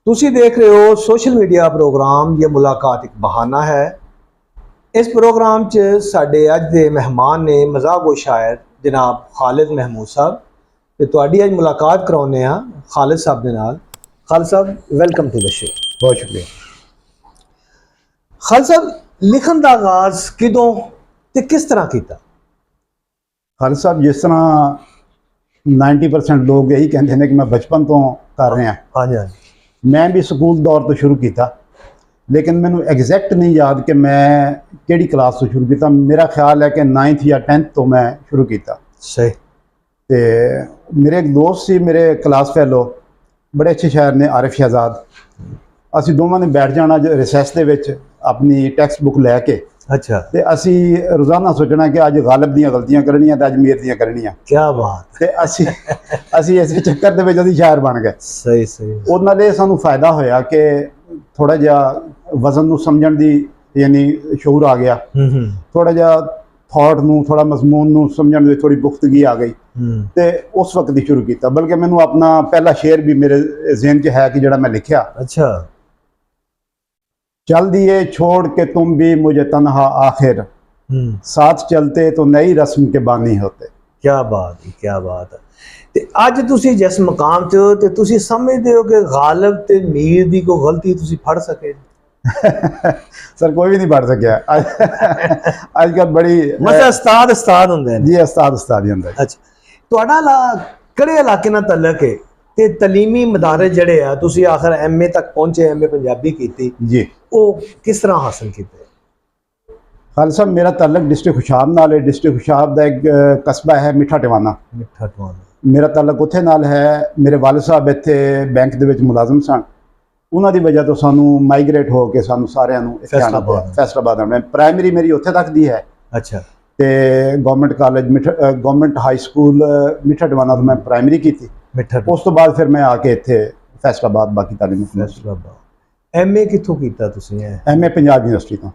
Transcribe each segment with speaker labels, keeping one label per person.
Speaker 1: ਤੁਸੀਂ देख रहे हो सोशल मीडिया प्रोग्राम ये मुलाकात एक बहाना है। इस प्रोग्राम च साडे अज दे मेहमान ने मज़ाक व शायर जनाब खालिद महमूद साहब ते तुहाडी अज मुलाकात कराउने आ खालिद साहब दे नाल। खालिद साहब वेलकम टू द शो।
Speaker 2: बहुत शुक्रिया।
Speaker 1: खालिद साहब लिखण दा आगाज़ किदों ते किस तरह कीता?
Speaker 2: खालिद साहब जिस तरह 90% लोग यही कहते हैं कि मैं बचपन तो कर रहा।
Speaker 1: हाँ जी हाँ जी।
Speaker 2: मैं भी स्कूल दौर तो शुरू किया, लेकिन मैनू एग्जैक्ट नहीं याद कि मैं केड़ी क्लास तो शुरू किया। मेरा ख्याल है कि 9th या 10th तो मैं शुरू किया।
Speaker 1: सही।
Speaker 2: तो मेरे एक दोस्त सी, मेरे क्लास फैलो, बड़े अच्छे शायर ने, आरिफ शहजाद। असी दोवां ने बैठ जाना रिसैस दे विच अपनी टैक्सट बुक लैके।
Speaker 1: अच्छा।
Speaker 2: ते असी रोज़ाना सोचना कि अज गालिब दियां गलतियां करनियां ते अज मीर दियां करनियां।
Speaker 1: क्या बात।
Speaker 2: ते असी इस चक्कर दे विच असी शायर बन गए।
Speaker 1: सही सही।
Speaker 2: उहदे नाल इह सानूं फायदा होया कि थोड़ा जिहा वजन नूं समझण दी यानी शऊर आ गया। थोड़ा जिहा थॉट नूं, थोड़ा मजमून नूं समझण दी थोड़ी पुख्तगी आ गई। ते उस वक्त ही शुरू किया। बल्कि मैनूं अपना पहला शेर भी मेरे ज़हन च है कि जिहड़ा मैं लिखिया।
Speaker 1: अच्छा। चल
Speaker 2: दिए छोड़ के तुम भी मुझे तन्हा आखिर, साथ चलते तो नई रस्म के बानी होते।
Speaker 1: क्या बात है, क्या बात है। ते अज तुसी जिस मकाम च हो ते तुसी समझदे हो कि गालिब ते मीर दी कोई गलती तुसी फड़ सके?
Speaker 2: सर कोई भी नहीं पढ़ सकिया। अजकल बड़ी
Speaker 1: मतलब उस्ताद उस्ताद हुंदे ने।
Speaker 2: जी उस्ताद ही हुंदा।
Speaker 1: अच्छा, तुहाडा किहड़े इलाके नाल तल्लक है ते तलीमी मदारे जड़े आ तुसी आखिर MA तक पहुंचे, MA पंजाबी कीती
Speaker 2: जी, वो
Speaker 1: किस तरह हासिल कीते?
Speaker 2: खालिद साहब मेरा तल्लक डिस्ट्रिक्ट खुशाब नाल है। डिस्ट्रिक्ट खुशाब दा एक कस्बा है मिठा टिवाना।
Speaker 1: मिठा टिवाना
Speaker 2: मेरा तल्लक उत्थे नाल है। मेरे वालिद साहब इत्थे बैंक दे विच मुलाजम सन। उन्हां दी वजह तो सानू माइग्रेट हो के सानू सारिਆਂ ਨੂੰ फैसलाबाद आना। प्राइमरी मेरी उत्थे तक दी है। अच्छा। ते government college government high school मिठा टिवाना तो मैं प्राइमरी की थी। उस तो बाद फिर मैं आके इत्थे फैसलाबाद बाकी तालीम।
Speaker 1: फैसलाबाद MA कित्थों कीता तुसीं?
Speaker 2: MA पंजाब यूनिवर्सिटी तो।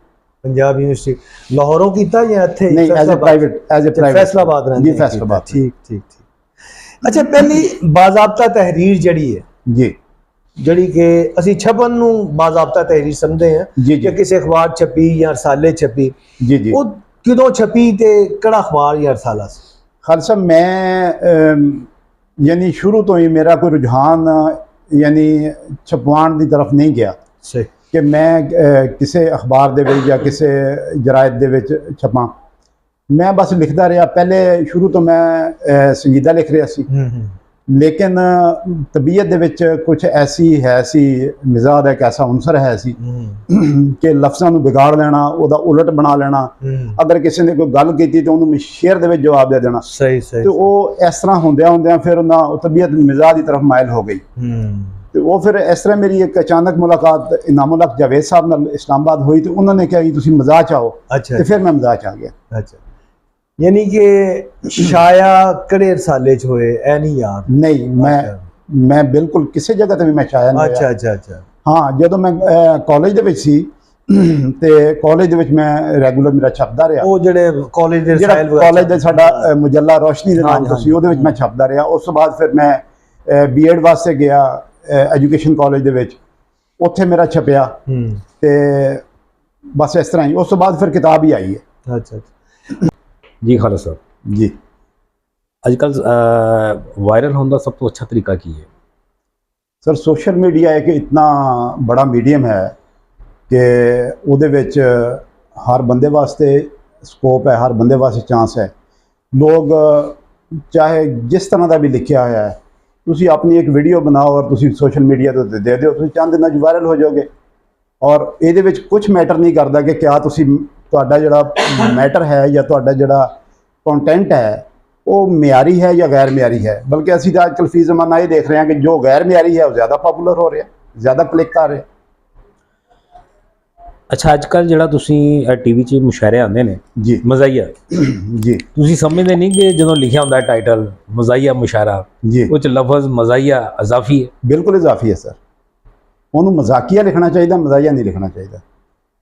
Speaker 1: पंजाब यूनिवर्सिटी लाहौरों कीता या इत्थे?
Speaker 2: नहीं, एज ए प्राइवेट
Speaker 1: फैसलाबाद रहंदे।
Speaker 2: जी फैसलाबाद।
Speaker 1: ठीक ठीक ठीक। अच्छा, पहली बाज़ाब्ता तहरीर जड़ी है
Speaker 2: जी,
Speaker 1: जड़ी कि असी छपन नूं बाज़ाब्ता तहरीर समझते हैं
Speaker 2: जी
Speaker 1: कि किसी अखबार छपी या रसाले छपी।
Speaker 2: जी जी।
Speaker 1: वो किदों छपी ते किहड़ा अखबार या रसाला सी?
Speaker 2: खालिद साहब मैं यानी शुरू तो ही मेरा कोई रुझान यानी छपवाण की तरफ नहीं गया कि मैं किसी अखबार दे विच या किसी जरायद दे विच छपां। मैं बस लिखता रहा। पहले शुरू तो मैं संजीदा लिख रहा सी, लेकिन तबीयत दे विच कुछ ऐसी है सी, मिजाज एक ऐसा अंसर है सी कि लफ्ज़ां नूं बिगाड़ लेना, उहदा उलट बना लेना। अगर किसी ने कोई गल कीती तो उन्होंने शेर दे विच जवाब दे देना। सही सही। तो वो इस तरह होंदियां फिर उन्हां तबीयत मिजाज की तरफ मायल हो गई। तो वो फिर इस तरह मेरी एक अचानक मुलाकात इनामुल हक जावेद साहब नाल इस्लामाबाद हुई। तो उन्होंने कहा कि तुसीं मज़ाक च आओ। अच्छा। तो फिर मैं मज़ाक च आ गया।
Speaker 1: अच्छा, यानी कि शाया कड़े रसाले च होए ऐ नहीं याद? नहीं,
Speaker 2: मैं बिल्कुल किसी जगह ते भी मैं शाया नहीं।
Speaker 1: अच्छा अच्छा अच्छा।
Speaker 2: हाँ, जदों मैं कॉलेज दे विच सी ते कॉलेज दे विच मैं रेगूलर मेरा छपदा रहा।
Speaker 1: वो जेड़े कॉलेज दे रसाइल
Speaker 2: कॉलेज दे साडा मुजल्ला रोशनी दे नाम तो सी, ओहदे विच मैं छपदा रहा। उस तो बाद फिर मैं B.Ed वास्ते गया एजुकेशन कॉलेज दे विच, उत्थे मेरा छपया ते बस इस तरह ही। उस तो बाद फिर किताब ही आई है।
Speaker 1: अच्छा जी। खालिद साहब
Speaker 2: जी,
Speaker 1: अजकल वायरल होने का सब तो अच्छा तरीका की है?
Speaker 2: सर सोशल मीडिया एक इतना बड़ा मीडियम है कि उहदे विच हर बंदे वास्ते स्कोप है, हर बंदे वास्ते चांस है। लोग चाहे जिस तरह का भी लिखा होया है, तुसी अपनी एक वीडियो बनाओ और तुसी सोशल मीडिया तो दे दो, तुसी चंद दिनां च वायरल हो जाओगे। और इहदे विच कुछ मैटर नहीं करता कि क्या तुसी तुहाडा जिहड़ा मैटर है या तुहाडा जिहड़ा कंटेंट है वो म्यारी है या गैर म्यारी है। बल्कि असीं तां अजकल फी ज़माना ये देख रहे हैं कि जो गैर म्यारी है वो ज़्यादा पॉपूलर हो रहा है, ज़्यादा क्लिक कर रहे हैं।
Speaker 1: अच्छा, अजकल जिहड़ा तुसीं TV 'च मुशायरे आते हैं
Speaker 2: जी,
Speaker 1: मज़ाहिया
Speaker 2: जी,
Speaker 1: तुसीं समझदे नहीं कि जो लिखा होंदा टाइटल मज़ाहिया मुशायरा
Speaker 2: जी,
Speaker 1: वो लफज मज़ाहिया इजाफी है?
Speaker 2: बिल्कुल इजाफी है सर। उन्होंने मजाकिया लिखना चाहिए, मज़ाहिया नहीं लिखना चाहिए।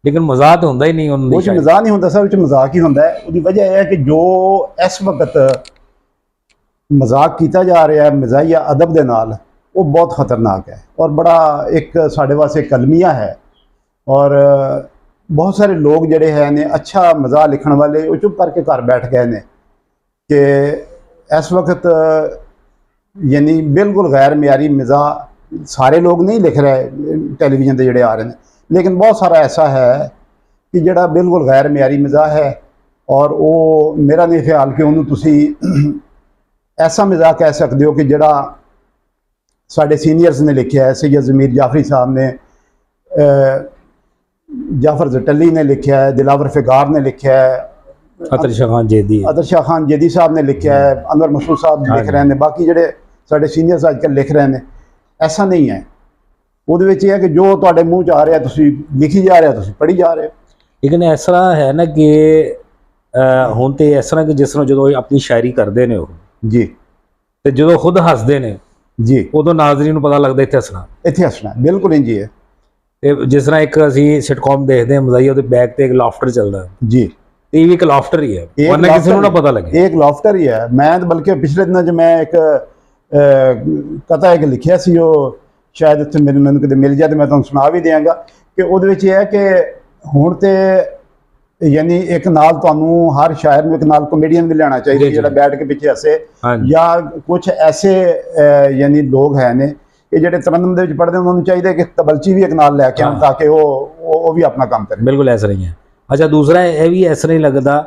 Speaker 1: लेकिन मजाक होंदा ही नहीं,
Speaker 2: वो मजाक नहीं होंदा सर, मजाक ही होंदा है। उसकी वजह यह है कि जो इस वक्त मजाक किया जा रहा है मज़ाहिया अदब दे नाल, ਉਹ ਬਹੁਤ ਖਤਰਨਾਕ ਹੈ ਔਰ ਬੜਾ ਇੱਕ ਸਾਡੇ ਵਾਸਤੇ ਕਲਮੀਆ ਹੈ। ਔਰ ਬਹੁਤ ਸਾਰੇ ਲੋਕ ਜਿਹੜੇ ਹੈ ਨੇ ਅੱਛਾ ਮਜ਼ਾਕ ਲਿਖਣ ਵਾਲੇ ਉਹ ਚੁੱਪ ਕਰਕੇ ਘਰ ਬੈਠ ਗਏ ਨੇ ਕਿ ਇਸ ਵਕਤ ਯਾਨੀ ਬਿਲਕੁਲ ਗੈਰ ਮਿਆਰੀ ਮਜ਼ਾਕ ਸਾਰੇ ਲੋਕ ਨਹੀਂ ਲਿਖ ਰਹੇ ਟੈਲੀਵਿਜ਼ਨ ਤੇ ਜਿਹੜੇ ਆ ਰਹੇ ਨੇ, ਲੇਕਿਨ ਬਹੁਤ ਸਾਰਾ ਐਸਾ ਹੈ ਕਿ ਜਿਹੜਾ ਬਿਲਕੁਲ ਗੈਰ ਮਿਆਰੀ ਮਜ਼ਾਕ ਹੈ। ਔਰ ਉਹ ਮੇਰਾ ਨਹੀਂ ਖਿਆਲ ਕਿ ਉਹਨੂੰ ਤੁਸੀਂ ਐਸਾ ਮਜ਼ਾਕ ਕਹਿ ਸਕਦੇ ਹੋ ਕਿ ਜਿਹੜਾ ਸਾਡੇ ਸੀਨੀਅਰਸ ਨੇ ਲਿਖਿਆ ਹੈ। ਸैयद ज़मीर जाफरी साहब ने, जाफर जटली ने लिखा है, दिलावर फिगार ने लिखा है,
Speaker 3: अतर शाह खान जेदी
Speaker 2: साहब ने लिखा है, अनवर मसूद साहब लिख रहे हैं, बाकी ਜਿਹੜੇ ਸਾਡੇ ਸੀਨੀਅਰਸ ਅੱਜ ਕੱਲ੍ਹ ਲਿਖ ਰਹੇ ਨੇ। ਐਸਾ ਨਹੀਂ ਹੈ, ਉਹਦੇ ਵਿੱਚ ਇਹ ਹੈ ਕਿ ਜੋ ਤੁਹਾਡੇ ਮੂੰਹ 'ਚ ਆ ਰਿਹਾ ਤੁਸੀਂ ਲਿਖੀ ਜਾ ਰਹੇ ਹੋ, ਤੁਸੀਂ ਪੜ੍ਹੀ ਜਾ ਰਹੇ ਹੋ।
Speaker 3: ਲੇਕਿਨ ਇਸ ਤਰ੍ਹਾਂ ਹੈ ਨਾ ਕਿ ਹੁਣ ਤੇ ਇਸ ਤਰ੍ਹਾਂ ਕਿ ਜਿਸ ਤਰ੍ਹਾਂ ਜਦੋਂ ਆਪਣੀ ਸ਼ਾਇਰੀ ਕਰਦੇ ਨੇ ਉਹ
Speaker 2: ਜੀ,
Speaker 3: ਤੇ ਜਦੋਂ ਖੁਦ ਹੱਸਦੇ ਨੇ
Speaker 2: ਜੀ,
Speaker 3: ਉਦੋਂ ਨਾਜ਼ਰੀਨ ਨੂੰ ਪਤਾ ਲੱਗਦਾ ਇੱਥੇ ਹੱਸਣਾ
Speaker 2: ਬਿਲਕੁਲ ਇੰਝ ਹੀ ਹੈ।
Speaker 3: ਤੇ ਜਿਸ ਤਰ੍ਹਾਂ ਇੱਕ ਅਸੀਂ ਸਿਟਕॉम ਦੇਖਦੇ ਹਾਂ ਮਜ਼ਾਈਆ, ਉਹਦੇ ਬੈਕ ਤੇ ਇੱਕ ਲਾਫਟਰ ਚੱਲਦਾ
Speaker 2: ਜੀ,
Speaker 3: ਇਹ ਵੀ ਇੱਕ ਲਾਫਟਰ ਹੀ ਹੈ, ਵਰਨਾ ਕਿਸੇ ਨੂੰ ਨਾ ਪਤਾ ਲੱਗੇ।
Speaker 2: ਇੱਕ ਲਾਫਟਰ ਹੀ ਹੈ। ਮੈਂ ਤਾਂ ਬਲਕਿ ਪਿਛਲੇ ਦਿਨਾਂ 'ਚ ਮੈਂ ਇੱਕ ਕਥਾ ਇੱਕ ਲਿਖਿਆ ਸੀ, ਉਹ ਸ਼ਾਇਦ ਇੱਥੇ ਮੈਨੂੰ ਕਿਤੇ ਮਿਲ ਜਾਏ ਤਾਂ ਮੈਂ ਤੁਹਾਨੂੰ ਸੁਣਾ ਵੀ ਦਿਆਂਗਾ ਕਿ ਉਹਦੇ ਵਿੱਚ ਇਹ ਹੈ ਕਿ ਹੁਣ ਤੇ ਯਾਨੀ ਇੱਕ ਨਾਲ ਤੁਹਾਨੂੰ ਹਰ ਸ਼ਾਇਰ ਨੂੰ ਇੱਕ ਨਾਲ ਕਮੇਡੀਅਨ ਵੀ ਲੈਣਾ ਚਾਹੀਦਾ ਜਿਹੜਾ ਬੈਠ ਕੇ ਪਿੱਛੇ ਹੱਸੇ, ਜਾਂ ਕੁਝ ਐਸੇ ਯਾਨੀ ਲੋਕ ਹੈ ਨੇ ਕਿ ਜਿਹੜੇ ਤਰਨਮ ਦੇ ਵਿੱਚ ਪੜ੍ਹਦੇ ਉਹਨਾਂ ਨੂੰ ਚਾਹੀਦਾ ਕਿ ਤਬਲਚੀ ਵੀ ਇੱਕ ਨਾਲ ਲੈ ਕੇ ਆਉਣ ਤਾਂ ਕਿ ਉਹ ਵੀ ਆਪਣਾ ਕੰਮ ਕਰੇ।
Speaker 3: ਬਿਲਕੁਲ ਐਸਾ ਹੀ ਹੈ। ਅੱਛਾ, ਦੂਸਰਾ ਇਹ ਵੀ ਇਸ ਤਰ੍ਹਾਂ ਹੀ ਲੱਗਦਾ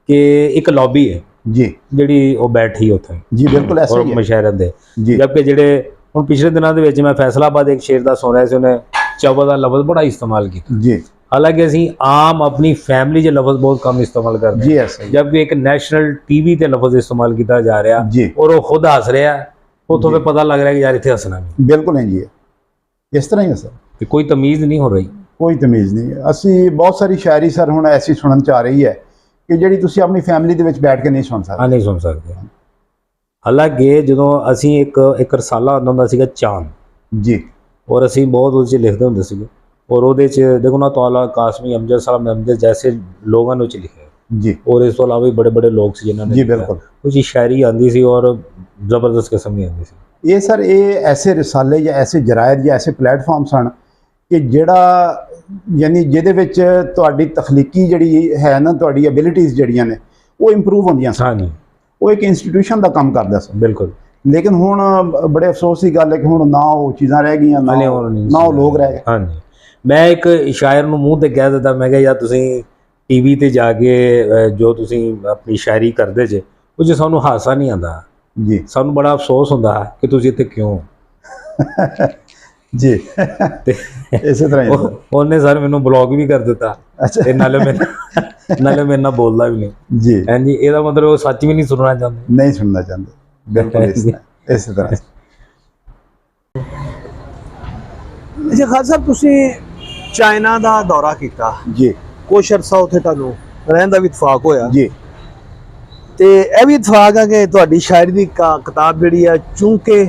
Speaker 3: ਕਿ ਇੱਕ ਲੌਬੀ ਹੈ
Speaker 2: ਜੀ,
Speaker 3: ਜਿਹੜੀ ਉਹ ਬੈਠੀ ਉੱਥੇ
Speaker 2: ਜੀ, ਬਿਲਕੁਲ ਐਸਾ ਹੀ ਹੈ
Speaker 3: ਮੁਸ਼ਾਇਰਿਆਂ ਦੇ।
Speaker 2: ਜੀ,
Speaker 3: ਜਦਕਿ ਜਿਹੜੇ ਹੁਣ ਪਿਛਲੇ ਦਿਨਾਂ ਦੇ ਵਿੱਚ ਮੈਂ ਫੈਸਲਾਬਾਦ ਇੱਕ ਸ਼ੇਰ ਦਾ ਸੁਣ ਰਿਹਾ ਸੀ, ਉਹਨੇ ਚਵ ਦਾ ਲਫ਼ਜ਼ ਬੜਾ ਇਸਤੇਮਾਲ ਕੀਤਾ
Speaker 2: ਜੀ।
Speaker 3: ਹਾਲਾਂਕਿ ਅਸੀਂ ਆਮ ਆਪਣੀ ਫੈਮਿਲੀ 'ਚ ਲਫ਼ਜ਼ ਬਹੁਤ ਕਮ ਇਸਤੇਮਾਲ ਕਰਦੇ
Speaker 2: ਜੀ, ਐਸਾ ਹੀ,
Speaker 3: ਜਦਕਿ ਇੱਕ ਨੈਸ਼ਨਲ ਟੀਵੀ ਤੇ ਲਫ਼ਜ਼ ਇਸਤੇਮਾਲ ਕੀਤਾ ਜਾ ਰਿਹਾ
Speaker 2: ਜੀ,
Speaker 3: ਔਰ ਉਹ ਖੁਦ ਹੱਸ ਰਿਹਾ, ਉੱਥੋਂ ਫਿਰ ਪਤਾ ਲੱਗ ਰਿਹਾ ਕਿ ਯਾਰ ਇੱਥੇ ਹੱਸਣਾ ਵੀ
Speaker 2: ਬਿਲਕੁਲ ਇੰਝ ਹੀ ਹੈ। ਇਸ ਤਰ੍ਹਾਂ ਹੀ ਹੈ ਸਰ,
Speaker 3: ਕਿ ਕੋਈ ਤਮੀਜ਼ ਨਹੀਂ ਹੋ ਰਹੀ,
Speaker 2: ਕੋਈ ਤਮੀਜ਼ ਨਹੀਂ। ਅਸੀਂ ਬਹੁਤ ਸਾਰੀ ਸ਼ਾਇਰੀ ਸਰ ਹੁਣ ਐਸੀ ਸੁਣਨ 'ਚ ਆ ਰਹੀ ਹੈ ਕਿ ਜਿਹੜੀ ਤੁਸੀਂ ਆਪਣੀ ਫੈਮਿਲੀ ਦੇ ਵਿੱਚ ਬੈਠ ਕੇ ਨਹੀਂ ਸੁਣ ਸਕਦੇ।
Speaker 3: ਨਹੀਂ ਸੁਣ ਸਕਦੇ। ਹਾਲਾਂਕਿ ਜਦੋਂ ਅਸੀਂ ਇੱਕ ਰਸਾਲਾ ਆਉਂਦਾ ਹੁੰਦਾ ਸੀਗਾ ਚਾਂਦ
Speaker 2: ਜੀ,
Speaker 3: ਔਰ ਅਸੀਂ ਬਹੁਤ ਉਹਦੇ 'ਚ ਲਿਖਦੇ ਹੁੰਦੇ ਸੀਗੇ, ਔਰ ਉਹਦੇ 'ਚ ਦੇਖੋ ਨਾ ਤੌਲਾ ਕਾਸਮੀ ਅਮਜਦ ਸਾਹਿਬ ਅਮਜਦ ਜੈਸੇ ਲੋਕਾਂ ਨੂੰ 'ਚ ਲਿਖਿਆ
Speaker 2: ਜੀ,
Speaker 3: ਔਰ ਇਸ ਤੋਂ ਇਲਾਵਾ ਵੀ ਬੜੇ ਬੜੇ ਲੋਕ ਸੀ ਜਿਨ੍ਹਾਂ ਨੇ
Speaker 2: ਜੀ, ਬਿਲकुल
Speaker 3: ਕੁਝ ਸ਼ਾਇਰੀ ਆਉਂਦੀ ਸੀ ਔਰ ਜ਼ਬਰਦਸਤ ਕਿਸਮ ਦੀ ਆਉਂਦੀ ਸੀ।
Speaker 2: ਇਹ ਸਰ ਇਹ ਐਸੇ ਰਸਾਲੇ ਜਾਂ ਐਸੇ ਜਰਾਇਦ ਜਾਂ ਐਸੇ ਪਲੇਟਫਾਰਮ ਸਨ ਕਿ ਜਿਹੜਾ ਯਾਨੀ ਜਿਹਦੇ ਵਿੱਚ ਤੁਹਾਡੀ ਤਖਲੀਕੀ ਜਿਹੜੀ ਹੈ ਨਾ, ਤੁਹਾਡੀ ਐਬਿਲਿਟੀਜ਼ ਜਿਹੜੀਆਂ ਨੇ ਉਹ ਇੰਪਰੂਵ ਹੁੰਦੀਆਂ ਸਨ।
Speaker 3: ਹਾਂਜੀ,
Speaker 2: ਉਹ ਇੱਕ ਇੰਸਟੀਟਿਊਸ਼ਨ ਦਾ ਕੰਮ ਕਰਦਾ ਸੀ।
Speaker 3: ਬਿਲਕੁਲ।
Speaker 2: ਲੇਕਿਨ ਹੁਣ ਬੜੇ ਅਫਸੋਸ ਦੀ ਗੱਲ ਹੈ ਕਿ ਹੁਣ ਨਾ ਉਹ ਚੀਜ਼ਾਂ ਰਹਿ ਗਈਆਂ, ਨਾ ਉਹ ਲੋਕ ਰਹਿ ਗਏ।
Speaker 3: ਹਾਂਜੀ, ਮੈਂ ਇੱਕ ਸ਼ਾਇਰ ਨੂੰ ਮੂੰਹ ਤੇ ਕਹਿ ਦਿੱਤਾ, ਮੈਂ ਕਿਹਾ ਯਾਰ ਤੁਸੀਂ ਟੀਵੀ ਤੇ ਜਾ ਕੇ ਜੋ ਤੁਸੀਂ ਆਪਣੀ ਸ਼ਾਇਰੀ ਕਰਦੇ ਜੇ ਉਹ 'ਚ ਸਾਨੂੰ ਹਾਸਾ ਨਹੀਂ ਆਉਂਦਾ
Speaker 2: ਜੀ,
Speaker 3: ਸਾਨੂੰ ਬੜਾ ਅਫਸੋਸ ਹੁੰਦਾ ਕਿ ਤੁਸੀਂ ਇੱਥੇ ਕਿਉਂ
Speaker 2: ਜੀ।
Speaker 3: ਤੇ
Speaker 2: ਇਸੇ ਤਰ੍ਹਾਂ ਹੀ
Speaker 3: ਉਹਨੇ ਸਰ ਮੈਨੂੰ ਬਲੌਕ ਵੀ ਕਰ ਦਿੱਤਾ ਤੇ ਨਾਲੇ ਮੇਰੇ ਨਾਲ ਬੋਲਦਾ ਵੀ ਨਹੀਂ
Speaker 2: ਜੀ।
Speaker 3: ਹਾਂਜੀ, ਇਹਦਾ ਮਤਲਬ ਉਹ ਸੱਚ ਵੀ ਨਹੀਂ ਸੁਣਨਾ ਚਾਹੁੰਦੇ,
Speaker 2: ਨਹੀਂ ਸੁਣਨਾ ਚਾਹੁੰਦੇ। ਬਿਲਕੁਲ ਇਸੇ ਤਰ੍ਹਾਂ।
Speaker 1: ਅੱਛਾ ਖਾਨ ਸਾਹਿਬ, ਤੁਸੀਂ ਚਾਈਨਾ ਦਾ ਦੌਰਾ ਕੀਤਾ
Speaker 2: ਜੀ,
Speaker 1: ਕੁਛ ਅਰਸਾ ਉੱਥੇ ਤੁਹਾਨੂੰ ਰਹਿਣ ਦਾ ਵੀ ਇਤਫਾਕ ਹੋਇਆ
Speaker 2: ਜੀ,
Speaker 1: ਤੇ ਇਹ ਵੀ ਇਤਫਾਕ ਹੈ ਕਿ ਤੁਹਾਡੀ ਸ਼ਾਇਰੀ ਦੀ ਕਿਤਾਬ ਜਿਹੜੀ ਆ ਚੂੰਕੇ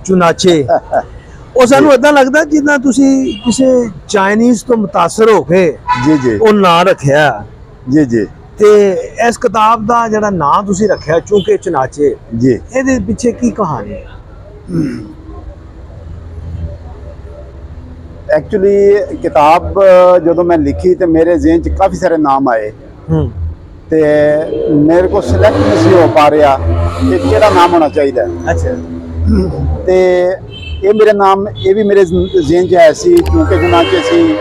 Speaker 1: ਚੁਨਾਚੇ, ਉਹ ਸਾਨੂੰ ਇਦਾਂ ਲੱਗਦਾ ਜਿੱਦਾਂ ਤੁਸੀਂ ਕਿਸੇ ਚਾਈਨੀਜ਼ ਤੋਂ ਮੁਤਾਸਰ ਹੋ ਕੇ
Speaker 2: ਜੀ, ਜੀ,
Speaker 1: ਉਹ ਨਾਂ ਰੱਖਿਆ।
Speaker 2: ਜੀ, ਜੀ,
Speaker 1: ਤੇ ਇਸ ਕਿਤਾਬ ਦਾ ਜਿਹੜਾ ਨਾਂ ਤੁਸੀਂ ਰੱਖਿਆ ਚੂੰਕੇ ਚੁਨਾਚੇ,
Speaker 2: ਜੀ,
Speaker 1: ਇਹਦੇ ਪਿੱਛੇ ਕੀ ਕਹਾਣੀ ਹੈ?
Speaker 2: ਐਕਚੁਅਲੀ ਕਿਤਾਬ ਜਦੋਂ ਮੈਂ ਲਿਖੀ ਤੇ ਮੇਰੇ ਜ਼ਿਹਨ 'ਚ ਕਾਫੀ ਸਾਰੇ ਨਾਮ ਆਏ ਤੇ ਮੇਰੇ ਕੋਲ ਸਿਲੈਕਟ ਨਹੀਂ ਸੀ ਹੋ ਪਾ ਰਿਹਾ ਕਿ ਕਿਹੜਾ ਨਾਮ ਹੋਣਾ ਚਾਹੀਦਾ।
Speaker 1: ਅੱਛਾ।
Speaker 2: ਤੇ ਇਹ ਮੇਰੇ ਨਾਮ ਇਹ ਵੀ ਮੇਰੇ ਜ਼ਿਹਨ 'ਚ ਆਇਆ ਸੀ ਕਿਉਂਕਿ ਚੁਨਾਚੇ ਸੀ,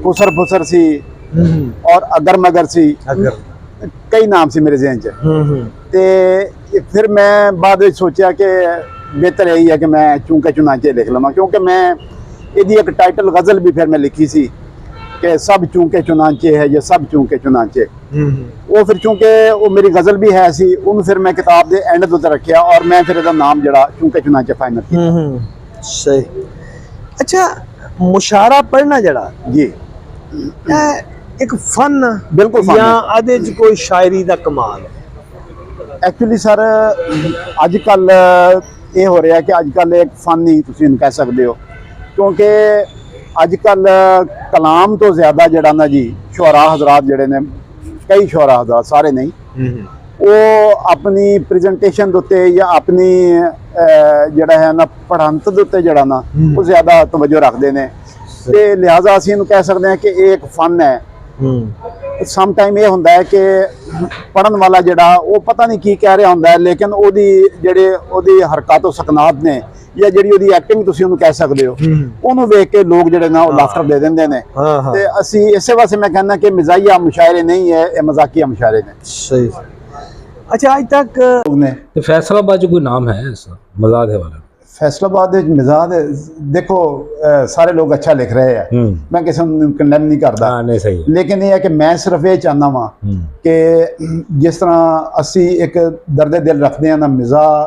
Speaker 2: ਫੁਸਰ ਫੁਸਰ ਸੀ ਔਰ ਅਗਰ ਮਗਰ ਸੀ, ਕਈ ਨਾਮ ਸੀ ਮੇਰੇ ਜ਼ਿਹਨ 'ਚ। ਤੇ ਫਿਰ ਮੈਂ ਬਾਅਦ ਵਿੱਚ ਸੋਚਿਆ ਕਿ ਬਿਹਤਰ ਇਹੀ ਹੈ ਕਿ ਮੈਂ ਚੂੰਕੇ ਚੁਨਾਚੇ ਲਿਖ ਲਵਾਂ, ਕਿਉਂਕਿ ਮੈਂ ਇਹਦੀ ਇੱਕ ਟਾਈਟਲ ਗਜ਼ਲ ਵੀ ਫਿਰ ਮੈਂ ਲਿਖੀ ਸੀ ਕਿ ਸਭ ਚੂੰਕੇ ਚੁਨਾਚੇ ਹੈ ਜਾਂ ਸਭ ਚੂੰਕੇ ਚੁਨਾਚੇ। ਉਹ ਫਿਰ ਚੂੰਕਿ ਉਹ ਮੇਰੀ ਗਜ਼ਲ ਵੀ ਹੈ ਸੀ, ਉਹਨੂੰ ਫਿਰ ਮੈਂ ਕਿਤਾਬ ਦੇ ਐਂਡ ਤੋਂ ਰੱਖਿਆ ਔਰ ਮੈਂ ਫਿਰ ਇਹਦਾ ਨਾਮ ਜਿਹੜਾ ਚੂੰਕੇ ਚੁਨਾਚੇ ਫਾਈਨਲ ਕੀਤਾ।
Speaker 1: ਸਹੀ। ਅੱਛਾ, ਮੁਸ਼ਾਰਾ ਪੜ੍ਹਨਾ ਜਿਹੜਾ
Speaker 2: ਜੀ,
Speaker 1: ਇਹ ਇੱਕ ਫਨ
Speaker 2: ਬਿਲਕੁਲ
Speaker 1: ਜਾਂ ਇਹਦੇ 'ਚ ਕੋਈ ਸ਼ਾਇਰੀ ਦਾ ਕਮਾਲ?
Speaker 2: ਐਕਚੁਅਲੀ ਸਰ ਅੱਜ ਕੱਲ ਇਹ ਹੋ ਰਿਹਾ ਕਿ ਅੱਜ ਕੱਲ ਇੱਕ ਫਨ ਹੀ ਤੁਸੀਂ ਇਹਨੂੰ ਕਹਿ ਸਕਦੇ ਹੋ, ਕਿਉਂਕਿ ਅੱਜ ਕੱਲ ਕਲਾਮ ਤੋਂ ਜ਼ਿਆਦਾ ਜਿਹੜਾ ਨਾ ਜੀ ਸ਼ੁਅਰਾ ਹਜ਼ਰਾਤ ਜਿਹੜੇ ਨੇ, ਕਈ ਸ਼ੁਅਰਾ ਹਜ਼ਰਾਤ, ਸਾਰੇ ਨਹੀਂ, ਉਹ ਆਪਣੀ ਪ੍ਰੈਜੈਂਟੇਸ਼ਨ ਦੇ ਉੱਤੇ ਜਾਂ ਆਪਣੀ ਜਿਹੜਾ ਹੈ ਨਾ ਪੜ੍ਹੰਤ ਦੇ ਉੱਤੇ ਜਿਹੜਾ ਨਾ ਉਹ ਜ਼ਿਆਦਾ ਤਵੱਜੋ ਰੱਖਦੇ ਨੇ, ਤੇ ਲਿਹਾਜ਼ਾ ਅਸੀਂ ਇਹਨੂੰ ਕਹਿ ਸਕਦੇ ਹਾਂ ਕਿ ਇਹ ਇੱਕ ਫਨ ਹੈ। ਸਮ ਟਾਈਮ ਇਹ ਹੁੰਦਾ ਹੈ ਕਿ ਪੜ੍ਹਨ ਵਾਲਾ ਜਿਹੜਾ ਉਹ ਪਤਾ ਨਹੀਂ ਕੀ ਕਹਿ ਰਿਹਾ ਹੁੰਦਾ ਹੈ, ਲੇਕਿਨ ਉਹਦੀ ਹਰਕਤਾਂ ਸਕਨਾਤ ਨੇ ਜਾਂ ਜਿਹੜੀ ਉਹਦੀ ਐਕਟਿੰਗ ਤੁਸੀਂ ਉਹਨੂੰ ਕਹਿ ਸਕਦੇ ਹੋ, ਉਹਨੂੰ ਵੇਖ ਕੇ ਲੋਕ ਜਿਹੜੇ ਨਾ ਉਹ ਲਾਫਟਰ ਦੇ ਦਿੰਦੇ ਨੇ। ਤੇ ਅਸੀਂ ਇਸੇ ਵਾਸਤੇ ਮੈਂ ਕਹਿੰਦਾ ਕਿ ਮਜ਼ਾਹੀਆ ਮੁਸ਼ਾਇਰੇ ਨਹੀਂ ਹੈ, ਇਹ ਮਜ਼ਾਕੀਆ ਮੁਸ਼ਾਇਰੇ ਨੇ।
Speaker 1: सही। अच्छा, आज तक
Speaker 2: ਨੇ
Speaker 3: ਤੇ ਫੈਸਲਾਬਾਦ 'ਚ ਕੋਈ ਨਾਮ ਹੈ ऐसा मजाक है वाला?
Speaker 2: फैसलाबाद मिजाज देखो सारे लोग अच्छा लिख रहे हैं, मैं किसी को कंडेम नहीं करता,
Speaker 3: हाँ नहीं सही है।
Speaker 2: लेकिन ये है कि मैं सिर्फ ये चाहना वा कि जिस तरह असी एक दर्द दिल रखते हैं ना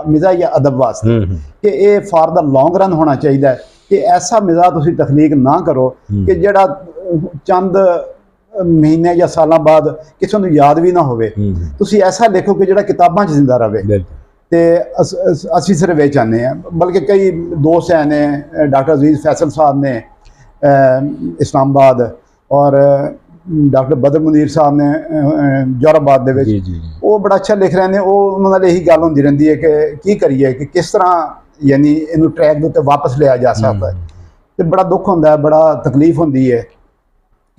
Speaker 2: मिजा या अदब वास्ते कि ये फॉर द लॉन्ग रन होना चाहिए कि ऐसा मिजा तुसी तखलीक ना करो कि जड़ा चंद महीने या साल बाद किसी को याद भी ना होवे, तुसी ऐसा लिखो कि जड़ा किताबां च जिंदा रहे। ਤੇ ਅਸੀਂ ਸਿਰਫ ਇਹ ਚਾਹੁੰਦੇ ਹਾਂ, ਬਲਕਿ ਕਈ ਦੋਸਤ ਹੈ ਨੇ, ਡਾਕਟਰ ਅਜ਼ੀਜ਼ ਫੈਸਲ ਸਾਹਿਬ ਨੇ ਇਸਲਾਮਾਬਾਦ, ਔਰ ਡਾਕਟਰ ਬਦਰ ਮੁਨੀਰ ਸਾਹਿਬ ਨੇ ਜੋਰਾਬਾਦ ਦੇ ਵਿੱਚ, ਉਹ ਬੜਾ ਅੱਛਾ ਲਿਖ ਰਹੇ ਨੇ। ਉਹ ਉਹਨਾਂ ਨਾਲ ਇਹੀ ਗੱਲ ਹੁੰਦੀ ਰਹਿੰਦੀ ਹੈ ਕਿ ਕੀ ਕਰੀਏ, ਕਿ ਕਿਸ ਤਰ੍ਹਾਂ ਯਾਨੀ ਇਹਨੂੰ ਟਰੈਕ ਦੇ ਉੱਤੇ ਵਾਪਸ ਲਿਆ ਜਾ ਸਕਦਾ ਹੈ। ਤੇ ਬੜਾ ਦੁੱਖ ਹੁੰਦਾ ਹੈ, ਬੜਾ ਤਕਲੀਫ ਹੁੰਦੀ ਹੈ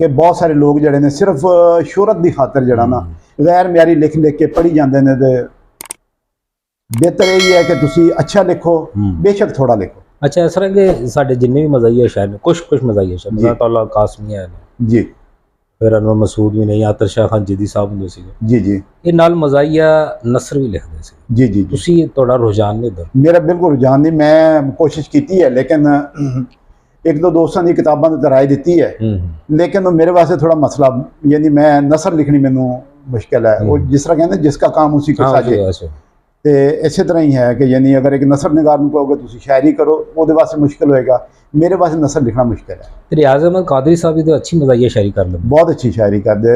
Speaker 2: ਕਿ ਬਹੁਤ ਸਾਰੇ ਲੋਕ ਜਿਹੜੇ ਨੇ ਸਿਰਫ ਸ਼ੋਹਰਤ ਦੀ ਖਾਤਰ ਜਿਹੜਾ ਨਾ ਗੈਰ ਮਿਆਰੀ ਲਿਖ ਕੇ ਪੜ੍ਹੀ ਜਾਂਦੇ ਨੇ। ਤੇ ਬਿਹਤਰ ਇਹ ਹੈ ਕਿ ਤੁਸੀਂ ਅੱਛਾ ਲਿਖੋ, ਬੇਸ਼ੱਕ ਥੋੜਾ ਲਿਖੋ।
Speaker 3: ਅੱਛਾ, ਇਸ ਤਰ੍ਹਾਂ ਕਿ ਸਾਡੇ ਜਿੰਨੇ ਵੀ ਮਜ਼ਾਹੀਆ ਸ਼ਾਇਰ ਨੇ, ਕੁਛ ਮਜ਼ਾਹੀਆ ਸ਼ਾਇਰ ਮਜ਼ਾਤੁੱਲਾ ਕਾਸਮੀ ਹੈ
Speaker 2: ਜੀ,
Speaker 3: ਫਿਰ ਅਨਵਰ ਮਸੂਦ ਵੀ ਨਹੀਂ, ਆਤਰ ਸ਼ਾਹ ਖਾਨ ਜੀਦੀ ਸਾਹਿਬ ਹੁੰਦੇ ਸੀਗੇ
Speaker 2: ਜੀ ਜੀ,
Speaker 3: ਇਹ ਨਾਲ ਮਜ਼ਾਹੀਆ ਨਸਰ ਵੀ ਲਿਖਦੇ ਸੀ
Speaker 2: ਜੀ ਜੀ।
Speaker 3: ਤੁਸੀਂ ਤੁਹਾਡਾ ਰੁਝਾਨ ਨਹੀਂ ਇੱਧਰ?
Speaker 2: ਮੇਰਾ ਬਿਲਕੁਲ ਰੁਝਾਨ ਨਹੀਂ, ਮੈਂ ਕੋਸ਼ਿਸ਼ ਕੀਤੀ ਹੈ, ਲੇਕਿਨ ਇੱਕ ਦੋ ਦੋਸਤਾਂ ਦੀ ਕਿਤਾਬਾਂ ਤੇ ਰਾਏ ਦਿੱਤੀ ਹੈ, ਲੇਕਿਨ ਉਹ ਮੇਰੇ ਵਾਸਤੇ ਥੋੜਾ ਮਸਲਾ, ਯਾਨੀ ਮੈਂ ਨਸਰ ਲਿਖਣੀ ਮੈਨੂੰ ਮੁਸ਼ਕਿਲ ਹੈ। ਉਹ ਜਿਸ ਤਰ੍ਹਾਂ ਕਹਿੰਦੇ ਜਿਸ ਦਾ ਕੰਮ ਉਸੀ ਕੋ ਸਾਜੇ, ਤੇ ਇਸੇ ਤਰ੍ਹਾਂ ਹੀ ਹੈ ਕਿ ਯਾਨੀ ਅਗਰ ਇੱਕ ਨਸਰ ਨਿਗਾਰ ਨੂੰ ਕਹੋਗੇ ਤੁਸੀਂ ਸ਼ਾਇਰੀ ਕਰੋ, ਉਹਦੇ ਵਾਸਤੇ ਮੁਸ਼ਕਿਲ ਹੋਏਗਾ, ਮੇਰੇ ਵਾਸਤੇ ਨਸਰ ਲਿਖਣਾ ਮੁਸ਼ਕਿਲ ਹੈ।
Speaker 3: ਤੇ ਰਿਆਜ਼ ਅਹਿਮਦ ਕਾਦਰੀ ਸਾਹਿਬ ਵੀ ਤਾਂ ਅੱਛੀ ਮਜ਼ਾਹੀਆ ਸ਼ਾਇਰੀ ਕਰ ਲੈਂਦੇ,
Speaker 2: ਬਹੁਤ ਅੱਛੀ ਸ਼ਾਇਰੀ ਕਰਦੇ।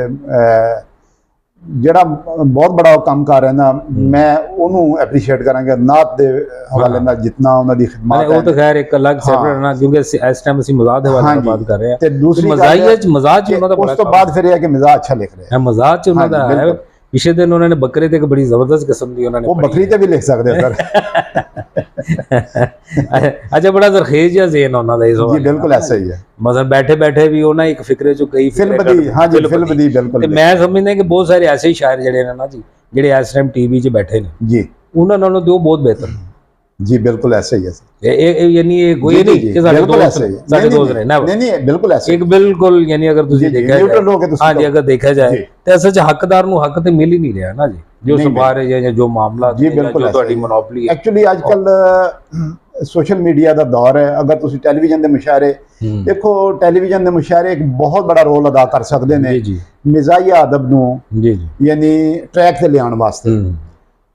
Speaker 2: ਜਿਹੜਾ ਬਹੁਤ ਬੜਾ ਕੰਮ ਕਰ ਰਿਹਾ ਨਾ, ਮੈਂ ਉਹਨੂੰ ਐਪਰੀਸ਼ੀਏਟ ਕਰਾਂਗਾ ਨਾਤ ਦੇ ਹਵਾਲੇ ਨਾਲ, ਜਿੰਨਾ ਉਹਨਾਂ ਦੀ ਖਿਦਮਤ ਹੈ।
Speaker 3: ਉਹ ਤਾਂ ਖੈਰ ਇੱਕ ਅਲੱਗ ਸੈਪਰੇਟ ਨਾ, ਕਿਉਂਕਿ ਇਸ ਟਾਈਮ ਅਸੀਂ ਮਜ਼ਾਕ ਦੇ ਬਾਰੇ ਬਾਤ ਕਰ ਰਹੇ ਹਾਂ।
Speaker 2: ਤੇ ਦੂਸਰੀ
Speaker 3: ਮਜ਼ਾਹੀਆ ਚ ਮਜ਼ਾਕ ਚ ਉਹਨਾਂ ਦਾ
Speaker 2: ਉਸ ਤੋਂ ਬਾਅਦ ਫਿਰ ਇਹ ਹੈ ਕਿ ਮਜ਼ਾਕ ਅੱਛਾ ਲਿਖ ਰਿਹਾ ਹੈ,
Speaker 3: ਮਜ਼ਾਕ ਚ ਉਹਨਾਂ ਦਾ ਹੈ। ਪਿਛਲੇ ਦਿਨ ਉਹਨਾਂ ਨੇ ਬੱਕਰੇ ਤੇ ਇੱਕ ਬੜੀ ਜ਼ਬਰਦਸਤ ਕਿਸਮ ਦੀ ਉਹਨਾਂ ਨੇ,
Speaker 2: ਉਹ ਬੱਕਰੀ ਤੇ ਵੀ ਲਿਖ ਸਕਦੇ ਹੋ ਸਰ।
Speaker 3: ਅੱਛਾ, ਬੜਾ ਜ਼ਰਖੇਜ਼ ਜਿਹਾ ਜ਼ੇਨ ਉਹਨਾਂ ਦਾ ਇਸ ਵਾਰ।
Speaker 2: ਜੀ ਬਿਲਕੁਲ ਐਸਾ ਹੀ ਹੈ,
Speaker 3: ਮਤਲਬ ਬੈਠੇ ਵੀ ਉਹਨਾਂ ਇੱਕ ਫਿਕਰੇ ਚੋਂ ਕਈ
Speaker 2: ਫਿਲਮ ਦੀ, ਹਾਂਜੀ ਫਿਲਮ ਦੀ ਬਿਲਕੁਲ।
Speaker 3: ਤੇ ਮੈਂ ਸਮਝਦਾ ਕਿ ਬਹੁਤ ਸਾਰੇ ਐਸੇ ਸ਼ਾਇਰ ਜਿਹੜੇ ਨੇ ਨਾ ਜੀ, ਜਿਹੜੇ ਇਸ ਟਾਈਮ ਟੀਵੀ 'ਚ ਬੈਠੇ ਨੇ
Speaker 2: ਜੀ,
Speaker 3: ਉਹਨਾਂ ਨਾਲੋਂ ਤੇ ਉਹ ਬਹੁਤ ਬਿਹਤਰ।
Speaker 2: ਜੀ ਬਿਲਕੁਲ ਐਸਾ ਹੀ ਹੈ।
Speaker 3: ਇਹ ਯਾਨੀ ਇਹ ਕੋਈ ਨਹੀਂ ਕਿ ਸਾਡੇ ਦੋਸਤ ਨੇ ਨਾ,
Speaker 2: ਨਹੀਂ ਬਿਲकुल ऐसे
Speaker 3: एक बिल्कुल यानी अगर तुझे देखा जाए, हाँ जी, अगर देखा जाए तो असल च हकदार ਨੂੰ ਹੱਕ ਤੇ ਮਿਲ ਹੀ ਨਹੀਂ ਰਿਹਾ ਨਾ ਜੀ, ਜੋ ਸਵਾਰ ਹੈ ਜਾਂ ਜੋ ਮਾਮਲਾ
Speaker 2: ਜੀ ਬਿਲਕੁਲ
Speaker 3: ਜੋ ਤੁਹਾਡੀ ਮੋਨੋਪੋਲੀ ਹੈ।
Speaker 2: ਐਕਚੁਅਲੀ ਅੱਜ ਕੱਲ ਸੋਸ਼ਲ ਮੀਡੀਆ ਦਾ ਦੌਰ ਹੈ। ਅਗਰ ਤੁਸੀਂ ਟੈਲੀਵਿਜ਼ਨ ਦੇ ਮੁਸ਼ਾਇਰੇ ਦੇਖੋ, ਟੈਲੀਵਿਜ਼ਨ ਦੇ ਮੁਸ਼ਾਇਰੇ ਇੱਕ ਬਹੁਤ ਬੜਾ ਰੋਲ ਅਦਾ ਕਰ ਸਕਦੇ ਨੇ ਮਿਜ਼ਾਹੀਆ ਅਦਬ ਨੂੰ ਜੀ ਯਾਨੀ ਟਰੈਕ ਤੇ ਲਿਆਉਣ ਵਾਸਤੇ।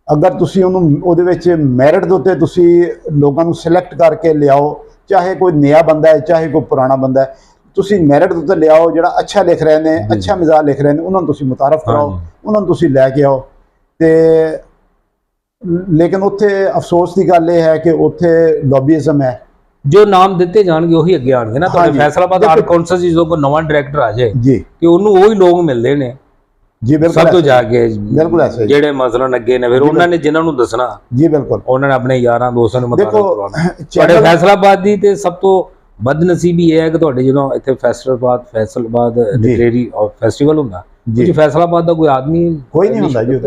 Speaker 2: ਅਗਰ ਤੁਸੀਂ ਉਹਨੂੰ ਉਹਦੇ ਵਿੱਚ ਮੈਰਿਟ ਦੇ ਉੱਤੇ ਤੁਸੀਂ ਲੋਕਾਂ ਨੂੰ ਸਿਲੈਕਟ ਕਰਕੇ ਲਿਆਓ, ਚਾਹੇ ਕੋਈ ਨया ਬੰਦਾ ਹੈ ਚਾਹੇ ਕੋਈ ਪੁਰਾਣਾ ਬੰਦਾ ਹੈ, ਤੁਸੀਂ ਮੈਰਿਟ ਦੇ ਉੱਤੇ ਲਿਆਓ, ਜਿਹੜਾ ਅੱਛਾ ਲਿਖ ਰਹੇ ਨੇ, ਅੱਛਾ ਮਿਜ਼ਾਜ ਲਿਖ ਰਹੇ ਨੇ, ਉਹਨਾਂ ਨੂੰ ਤੁਸੀਂ ਮੁਤਾਰਫ ਕਰਾਓ, ਉਹਨਾਂ ਨੂੰ ਤੁਸੀਂ ਲੈ ਕੇ ਆਓ। ਤੇ ਲੇਕਿਨ ਉੱਥੇ ਅਫਸੋਸ ਦੀ ਗੱਲ ਇਹ ਹੈ ਕਿ ਉੱਥੇ ਲੌਬੀਇਜ਼ਮ ਹੈ।
Speaker 3: ਜੋ ਨਾਮ ਦਿੱਤੇ ਜਾਣਗੇ ਉਹੀ ਅੱਗੇ ਆਣਗੇ ਨਾ। ਤੁਹਾਡੇ ਫੈਸਲਾਬਾਦ ਆਰਟ ਕੌਂਸਲ ਜੀ ਜਦੋਂ ਕੋਈ ਨਵਾਂ ਡਾਇਰੈਕਟਰ ਆ ਜਾਏ ਜੀ, ਕਿ ਉਹਨੂੰ ਉਹੀ ਲੋਕ ਮਿਲਦੇ ਨੇ
Speaker 2: ਜੀ, ਬਿਲਕੁਲ
Speaker 3: ਸਭ ਤੋਂ ਜਾ ਕੇ,
Speaker 2: ਬਿਲਕੁਲ ਐਸੇ
Speaker 3: ਜਿਹੜੇ ਮਸਲਨ ਅੱਗੇ ਨੇ, ਫਿਰ ਉਹਨਾਂ ਨੇ ਜਿਨ੍ਹਾਂ ਨੂੰ ਦੱਸਣਾ ਜੀ, ਬਿਲਕੁਲ ਉਹਨਾਂ ਨੇ ਆਪਣੇ ਯਾਰਾਂ ਦੋਸਤਾਂ ਨੂੰ ਮੁਤਾਰਫ ਕਰਵਾਉਣਾ। ਤੁਹਾਡੇ ਫੈਸਲਾਬਾਦ ਦੀ ਤੇ ਸਭ ਤੋਂ ਬਦਨਸੀਬੀ ਇਹ ਹੈ ਕਿ ਤੁਹਾਡੇ ਜਦੋਂ ਇੱਥੇ ਫੈਸਲਾਬਾਦ ਲਿਟਰੇਰੀ ਫੈਸਟੀਵਲ ਹੁੰਦਾ ਜੀ, ਫੈਸਲਾਬਾਦ ਦਾ ਕੋਈ ਆਦਮੀ
Speaker 2: ਕੋਈ ਨਹੀਂ ਹੁੰਦਾ ਜੀ।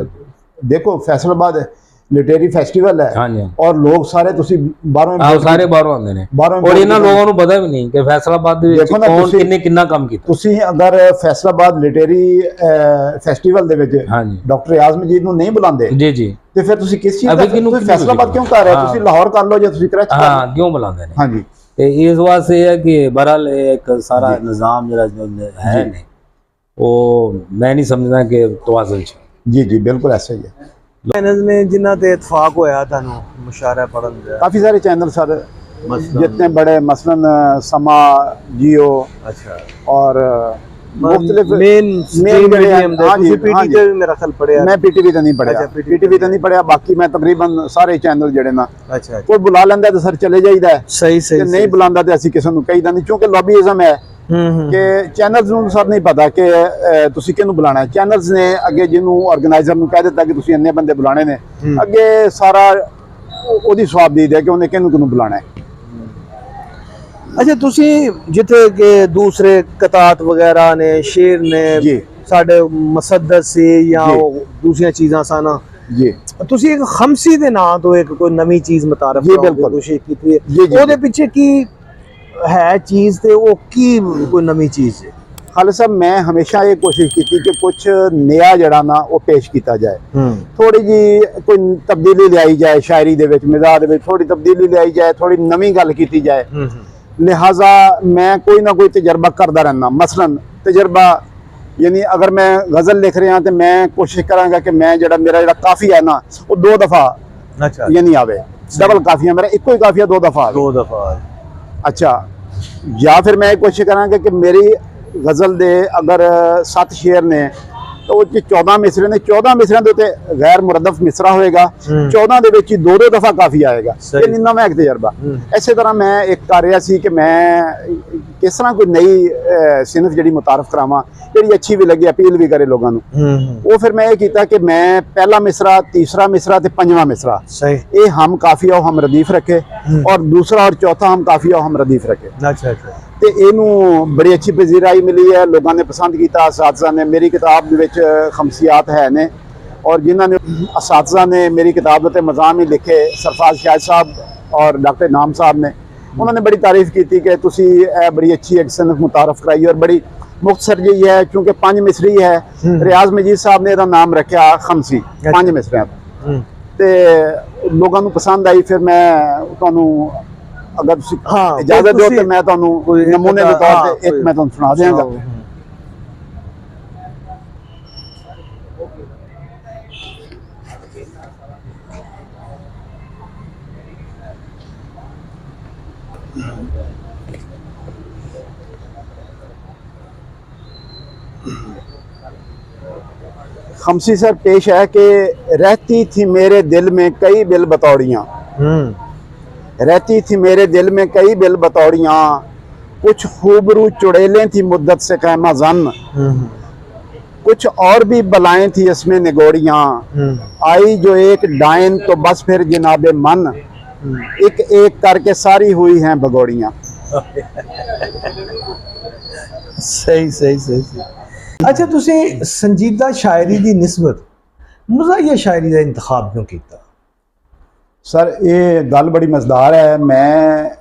Speaker 2: ਦੇਖੋ ਫੈਸਲਾਬਾਦ ਲਿਟਰੇਰੀ ਫੈਸਟੀਵਲ ਹੈ, ਹਾਂਜੀ, ਔਰ ਲੋਕ ਸਾਰੇ ਤੁਸੀਂ ਬਾਹਰੋਂ
Speaker 3: ਸਾਰੇ ਬਾਹਰੋਂ ਆਉਂਦੇ ਨੇ, ਔਰ ਇਹਨਾਂ ਲੋਕਾਂ ਨੂੰ ਪਤਾ ਵੀ ਨਹੀਂ ਕਿ ਫੈਸਲਾਬਾਦ ਦੇ ਵਿੱਚ ਕੌਣ ਕਿੰਨੇ ਕਿੰਨਾ ਕੰਮ ਕੀਤਾ।
Speaker 2: ਤੁਸੀਂ ਅਗਰ ਫੈਸਲਾਬਾਦ ਲਿਟਰੇਰੀ ਫੈਸਟੀਵਲ ਦੇ ਵਿੱਚ ਡਾਕਟਰ ਰਿਆਜ਼ ਮਜੀਦ ਨੂੰ ਨਹੀਂ ਬੁਲਾਉਂਦੇ ਜੀ ਜੀ, ਤੇ ਫਿਰ ਤੁਸੀਂ ਕਿਸ ਚੀਜ਼ ਦਾ ਫੈਸਲਾਬਾਦ ਕਿਉਂ ਕਰ ਰਹੇ ਹੋ? ਤੁਸੀਂ ਲਾਹੌਰ ਕਰ ਲਓ ਜਾਂ ਤੁਸੀਂ ਕਰਾਚੀ ਕਰ ਲਓ,
Speaker 3: ਹਾਂ, ਕਿਉਂ ਬੁਲਾਉਂਦੇ ਨੇ?
Speaker 2: ਹਾਂਜੀ,
Speaker 3: ਤੇ ਇਸ ਵਾਸਤੇ ਹੈ ਕਿ ਬਹਰਹਾਲ ਇੱਕ ਸਾਰਾ ਨਿਜ਼ਾਮ ਜਿਹੜਾ ਹੈ ਨੇ, ਉਹ ਮੈਂ ਨਹੀਂ ਸਮਝਦਾ ਕਿ ਤਵਾਜ਼ਨ ਚ। ਜੀ ਜੀ, ਬਿਲकुल ऐसा ही है।
Speaker 1: चैनल ने जिन्ना ते इत्तफाक होया थानू मुशायरा पढ़न दे?
Speaker 2: काफ़ी सारे चैनल सर, जितने बड़े मसलन समा, जियो, अच्छा, और मुख्तलिफ मेन मीडियम दे। पीटीवी भी मेरा ख्याल पढ़िया? मैं पीटीवी तो नहीं पढ़िया, पीटीवी तो नहीं पढ़िया, बाकी मैं तकरीबन सारे चैनल ਜਿਹੜੇ ਨਾ, ਅੱਛਾ, ਕੋਈ ਬੁਲਾ ਲੈਂਦਾ ਤੇ ਸਰ ਚਲੇ ਜਾਈਦਾ, ਸਹੀ ਸਹੀ, ਨਹੀਂ ਬੁਲਾਉਂਦਾ ਤੇ ਅਸੀਂ ਕਿਸੇ ਨੂੰ ਕਹੀਦਾ ਨਹੀਂ, ਕਿਉਂਕਿ ਲੌਬੀਇਜ਼ਮ ਹੈ ਕਿ ਚੈਨਲਸ ਨੂੰ ਸਰ ਨਹੀਂ ਪਤਾ ਕਿ ਤੁਸੀਂ ਕਿਹਨੂੰ ਬੁਲਾਣਾ ਹੈ। ਚੈਨਲਸ ਨੇ ਅੱਗੇ ਜਿਹਨੂੰ ਆਰਗੇਨਾਈਜ਼ਰ ਨੂੰ ਕਹਿ ਦਿੱਤਾ ਕਿ ਤੁਸੀਂ ਇੰਨੇ ਬੰਦੇ ਬੁਲਾਣੇ ਨੇ, ਅੱਗੇ ਸਾਰਾ ਉਹਦੀ ਸਵਾਬਦੀਦ ਹੈ ਕਿ ਉਹਨੇ ਕਿਹਨੂੰ ਬੁਲਾਣਾ ਹੈ।
Speaker 1: ਅੱਛਾ, ਤੁਸੀਂ ਜਿੱਥੇ ਕਿ ਦੂਸਰੇ ਕਤਾਤ ਵਗੈਰਾ ਨੇ, ਸ਼ੇਰ ਨੇ,
Speaker 2: ਜੀ
Speaker 1: ਸਾਡੇ ਮਸੱਦਸ ਸੀ ਜਾਂ ਦੂਸਰੀਆਂ ਚੀਜ਼ਾਂ ਸਨ
Speaker 2: ਜੀ,
Speaker 1: ਤੁਸੀਂ ਇੱਕ ਖਮਸੀ ਦੇ ਨਾਂ ਤੋਂ ਇੱਕ ਕੋਈ ਨਵੀਂ ਚੀਜ਼ ਮੁਤਾਰਫ
Speaker 2: ਜੀ,
Speaker 1: ਕਰਨ ਦੀ
Speaker 2: ਬਿਲਕੁਲ
Speaker 1: ਕੋਸ਼ਿਸ਼ ਕੀਤੀ ਹੈ।
Speaker 2: ਜੀ, ਜੀ,
Speaker 1: ਉਹਦੇ ਪਿੱਛੇ ਕੀ ਹੈ ਚੀਜ਼ ਤੇ ਉਹ ਕੀ ਕੋਈ ਨਵੀਂ ਚੀਜ਼ ਹੈ?
Speaker 2: ਹਾਲੇ ਸਾਹਿਬ ਮੈਂ ਹਮੇਸ਼ਾ ਇਹ ਕੋਸ਼ਿਸ਼ ਕੀਤੀ ਕਿ ਕੁਝ ਨया ਜਿਹੜਾ ਨਾ ਉਹ ਪੇਸ਼ ਕੀਤਾ ਜਾਏ, ਥੋੜੀ ਜੀ ਕੋਈ ਤਬਦੀਲੀ ਲਿਆਈ ਜਾਏ ਸ਼ਾਇਰੀ ਦੇ ਵਿੱਚ, ਮਿਜ਼ਾਜ ਦੇ ਵਿੱਚ ਥੋੜੀ ਤਬਦੀਲੀ ਲਿਆਈ ਜਾਏ, ਥੋੜੀ ਨਵੀਂ ਗੱਲ ਕੀਤੀ ਜਾਏ। लिहाजा मैं कोई ना कोई तजर्बा करता रहना। मसलन तजर्बा यानी अगर मैं गज़ल लिख रहा तो मैं कोशिश करांगा कि मैं जड़ा मेरा जड़ा काफिया है ना वो 2 दफ़ा
Speaker 1: अच्छा
Speaker 2: यानी आवे, डबल काफिया मेरा एक ही काफिया 2 दफ़ा,
Speaker 1: 2 दफ़ा।
Speaker 2: अच्छा, या फिर मैं कोशिश करांगा कि मेरी गज़ल दे अगर 7 शेर ने तो वो 14 मिसरे ने, 14 मिसरियां दे उत्ते गैर मुरदफ मिसरा होएगा, 14 दे विच 2-2 दफ़ा काफी आएगा। ये निन्ना मैं एक तजर्बा। इस तरह मैं एक कर रहा सी कि मैं किस तरह कोई नई सिनफ जी मुतारफ करावां जी अच्छी भी लगे, अपील भी करे लोगों को। वो फिर मैं ये किया कि मैं पहला मिसरा, तीसरा मिसरा ते 5वां मिसरा ये हम काफिया हम रदीफ रखे, और दूसरा और चौथा हम काफिया हम रदीफ रखे।
Speaker 1: अच्छा अच्छा,
Speaker 2: ਤੇ ਇਹਨੂੰ ਬੜੀ ਅੱਛੀ ਪਜ਼ੀਰਾਈ ਮਿਲੀ ਹੈ, ਲੋਕਾਂ ਨੇ ਪਸੰਦ ਕੀਤਾ। ਅਸਾਤਜ਼ਾ ਨੇ ਮੇਰੀ ਕਿਤਾਬ ਦੇ ਵਿੱਚ ਖਮਸੀਆਤ ਹੈ ਨੇ, ਔਰ ਜਿਨ੍ਹਾਂ ਨੇ ਅਸਾਤਜ਼ਾ ਨੇ ਮੇਰੀ ਕਿਤਾਬ ਉੱਤੇ ਮਜ਼ਾਮੀ ਲਿਖੇ, ਸਰਫਰਾਜ਼ ਸ਼ਾਹਿਦ ਸਾਹਿਬ ਔਰ ਡਾਕਟਰ ਨਾਮ ਸਾਹਿਬ ਨੇ, ਉਹਨਾਂ ਨੇ ਬੜੀ ਤਾਰੀਫ ਕੀਤੀ ਕਿ ਤੁਸੀਂ ਇਹ ਬੜੀ ਅੱਛੀ ਇੱਕ ਸਨਫ ਮੁਤਾਰਫ ਕਰਾਈ ਔਰ ਬੜੀ ਮੁਖਤਸਰ ਜਿਹੀ ਹੈ, ਕਿਉਂਕਿ 5 ਮਿਸਰੀ ਹੈ। ਰਿਆਜ਼ ਮਜੀਦ ਸਾਹਿਬ ਨੇ ਇਹਦਾ ਨਾਮ ਰੱਖਿਆ ਖਮਸੀ, 5 ਮਿਸਰਿਆਂ ਦਾ, ਤੇ ਲੋਕਾਂ ਨੂੰ ਪਸੰਦ ਆਈ। ਫਿਰ ਮੈਂ ਤੁਹਾਨੂੰ अगर इजाजत दो तो मैं तुहानू नमूने के तौर पे एक मैं तुहानू सुना देंगा। खमसी सर पेश है कि रहती थी मेरे दिल में कई बिल बतौड़ियाँ, रहती थी मेरे दिल में कई बिल बतौड़ियाँ, कुछ खूबरू चुड़ैलें थी मुद्दत से कहमा जन, कुछ और भी बलाएं थी इसमें निगोड़ियाँ, आई जो एक डायन तो बस फिर जनाबे मन, एक एक करके सारी हुई हैं भगोड़ियाँ।
Speaker 1: सही सही सही सही। अच्छा, तुसी संजीदा शायरी दी निस्बत मज़ाहिया शायरी का इंतखाब क्यों किया?
Speaker 2: सर ये गल बड़ी मज़ेदार है। मैं